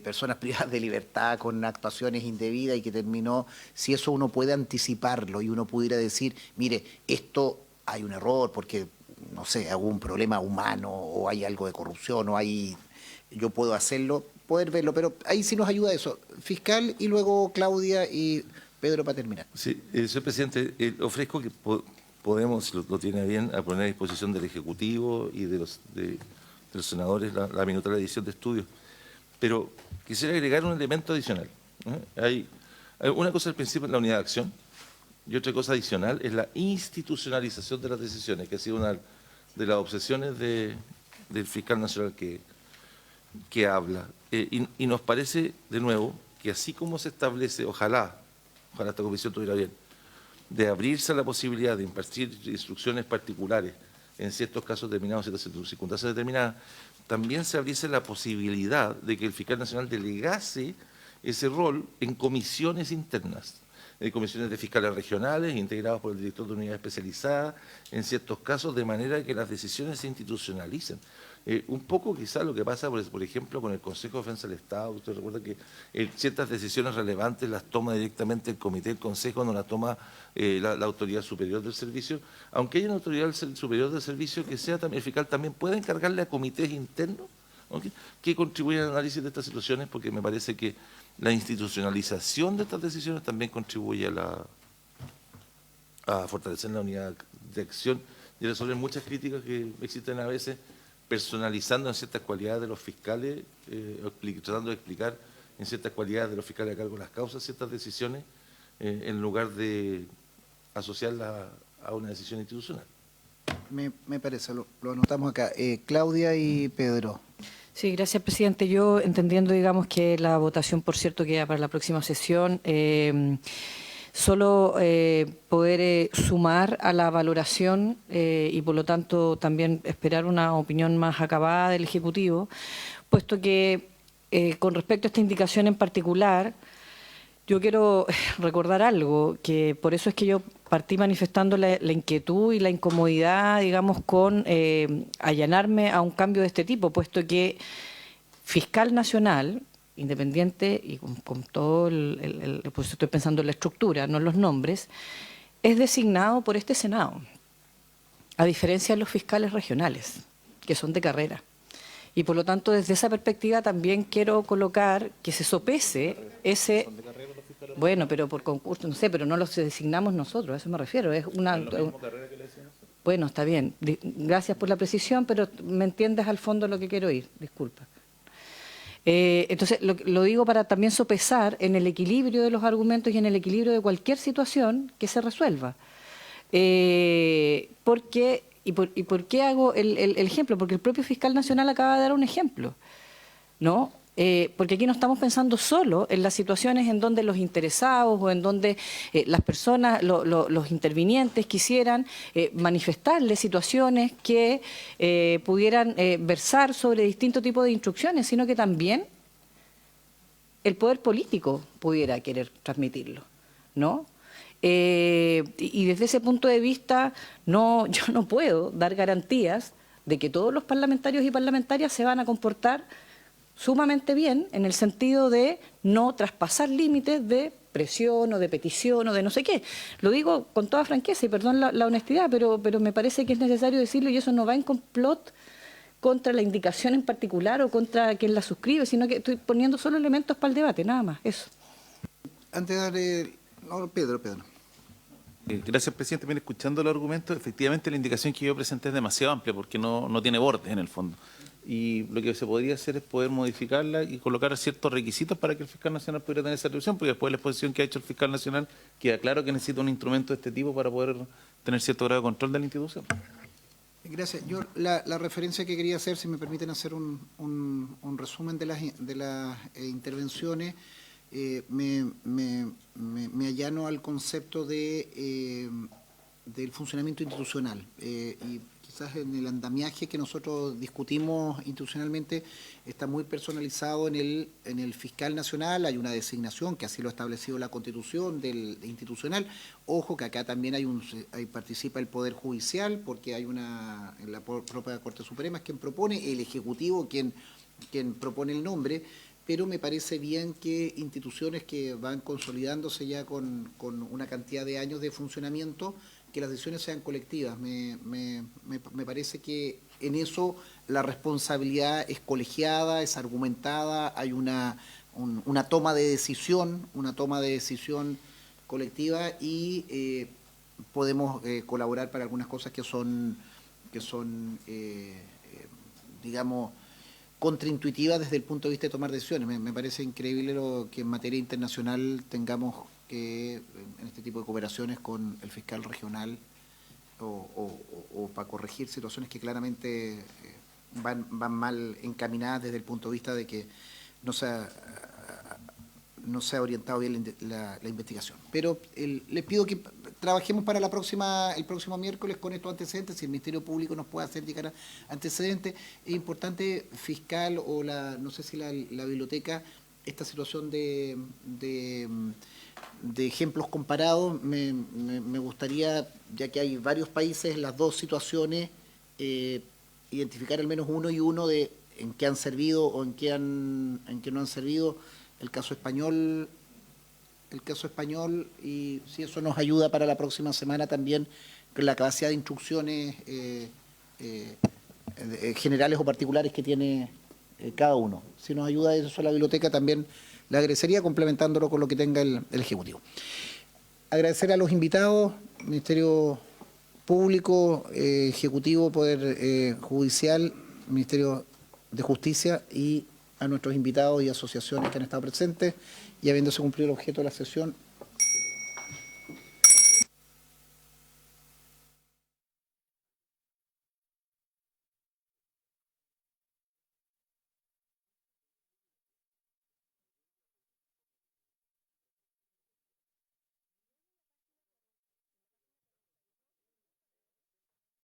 personas privadas de libertad, con actuaciones indebidas, y que terminó, si eso uno puede anticiparlo y uno pudiera decir, mire, esto hay un error porque, no sé, algún problema humano o hay algo de corrupción o yo puedo hacerlo, poder verlo, pero ahí sí nos ayuda eso. Fiscal, y luego Claudia y Pedro para terminar. Sí, señor presidente, ofrezco que podemos, si lo tiene bien, a poner a disposición del Ejecutivo y de los senadores la minuta de la edición de estudios. Pero quisiera agregar un elemento adicional. Hay una cosa al principio es la unidad de acción, y otra cosa adicional es la institucionalización de las decisiones, que ha sido una de las obsesiones del fiscal nacional que habla. Y nos parece, de nuevo, que así como se establece, ojalá esta comisión tuviera bien, de abrirse a la posibilidad de impartir instrucciones particulares en ciertos casos determinados, en ciertas circunstancias determinadas, también se abriese la posibilidad de que el fiscal nacional delegase ese rol en comisiones internas. comisiones de fiscales regionales integrados por el director de unidad especializada, en ciertos casos, de manera que las decisiones se institucionalicen. Un poco quizás lo que pasa, por ejemplo, con el Consejo de Defensa del Estado. Usted recuerda que ciertas decisiones relevantes las toma directamente el comité del Consejo, no las toma la autoridad superior del servicio. Aunque haya una autoridad superior del servicio que sea también, el fiscal también puede encargarle a comités internos, ¿okay?, que contribuyan al análisis de estas situaciones, porque me parece que la institucionalización de estas decisiones también contribuye a fortalecer la unidad de acción y resolver muchas críticas que existen a veces, personalizando en ciertas cualidades de los fiscales, tratando de explicar en ciertas cualidades de los fiscales a cargo de las causas ciertas decisiones, en lugar de asociarlas a una decisión institucional. Me parece, lo anotamos acá. Claudia y Pedro. Sí, gracias, presidente. Yo, entendiendo, digamos, que la votación, por cierto, queda para la próxima sesión, solo poder sumar a la valoración y, por lo tanto, también esperar una opinión más acabada del Ejecutivo, puesto que, con respecto a esta indicación en particular, yo quiero recordar algo, que por eso es que yo partí manifestando la inquietud y la incomodidad, digamos, con allanarme a un cambio de este tipo, puesto que fiscal nacional, independiente, y con todo pues estoy pensando en la estructura, no en los nombres, es designado por este Senado, a diferencia de los fiscales regionales, que son de carrera. Y por lo tanto, desde esa perspectiva también quiero colocar que se sopese ese... Bueno, pero por concurso, no sé, pero no los designamos nosotros, a eso me refiero. Es una... Bueno, está bien. Gracias por la precisión, pero me entiendes al fondo lo que quiero ir. Disculpa. Entonces, lo digo para también sopesar en el equilibrio de los argumentos y en el equilibrio de cualquier situación que se resuelva. ¿Por qué hago el ejemplo? Porque el propio fiscal nacional acaba de dar un ejemplo, ¿no? Porque aquí no estamos pensando solo en las situaciones en donde los interesados o en donde las personas, los intervinientes quisieran manifestarle situaciones que pudieran versar sobre distintos tipos de instrucciones, sino que también el poder político pudiera querer transmitirlo, ¿no? Y desde ese punto de vista, yo no puedo dar garantías de que todos los parlamentarios y parlamentarias se van a comportar sumamente bien, en el sentido de no traspasar límites de presión o de petición o de no sé qué. Lo digo con toda franqueza y perdón la honestidad, pero me parece que es necesario decirlo, y eso no va en complot contra la indicación en particular o contra quien la suscribe, sino que estoy poniendo solo elementos para el debate, nada más, eso. Antes de darle... No, Pedro. Gracias, presidente. Bien, escuchando los argumentos, efectivamente la indicación que yo presenté es demasiado amplia porque no tiene bordes en el fondo. Y lo que se podría hacer es poder modificarla y colocar ciertos requisitos para que el fiscal nacional pudiera tener esa atribución, porque después de la exposición que ha hecho el fiscal nacional queda claro que necesita un instrumento de este tipo para poder tener cierto grado de control de la institución. Gracias. Yo la referencia que quería hacer, si me permiten hacer un resumen de las intervenciones, me allano al concepto del funcionamiento institucional y quizás en el andamiaje que nosotros discutimos institucionalmente está muy personalizado en el fiscal nacional. Hay una designación que así lo ha establecido la Constitución del institucional. Ojo que acá también participa el Poder Judicial, porque en la propia Corte Suprema es quien propone, el Ejecutivo quien propone el nombre, pero me parece bien que instituciones que van consolidándose ya con una cantidad de años de funcionamiento, que las decisiones sean colectivas. Me parece que en eso la responsabilidad es colegiada, es argumentada, hay una toma de decisión, colectiva y podemos colaborar para algunas cosas que son digamos, contraintuitivas desde el punto de vista de tomar decisiones. Me parece increíble que en materia internacional tengamos que en este tipo de cooperaciones con el fiscal regional o para corregir situaciones que claramente van mal encaminadas desde el punto de vista de que no se ha orientado bien la investigación. Pero les pido que trabajemos para el próximo miércoles con estos antecedentes. Si el Ministerio Público nos puede hacer llegar antecedentes, es importante, fiscal o no sé si la biblioteca, esta situación de ejemplos comparados, me gustaría, ya que hay varios países, las dos situaciones, identificar al menos uno y uno de en qué han servido o en qué no han servido. El caso español, y si eso nos ayuda para la próxima semana también, con la capacidad de instrucciones generales o particulares que tiene cada uno. Si nos ayuda eso a la biblioteca, también le agradecería, complementándolo con lo que tenga el Ejecutivo. Agradecer a los invitados, Ministerio Público, Ejecutivo, Poder Judicial, Ministerio de Justicia, y a nuestros invitados y asociaciones que han estado presentes, y habiéndose cumplido el objeto de la sesión,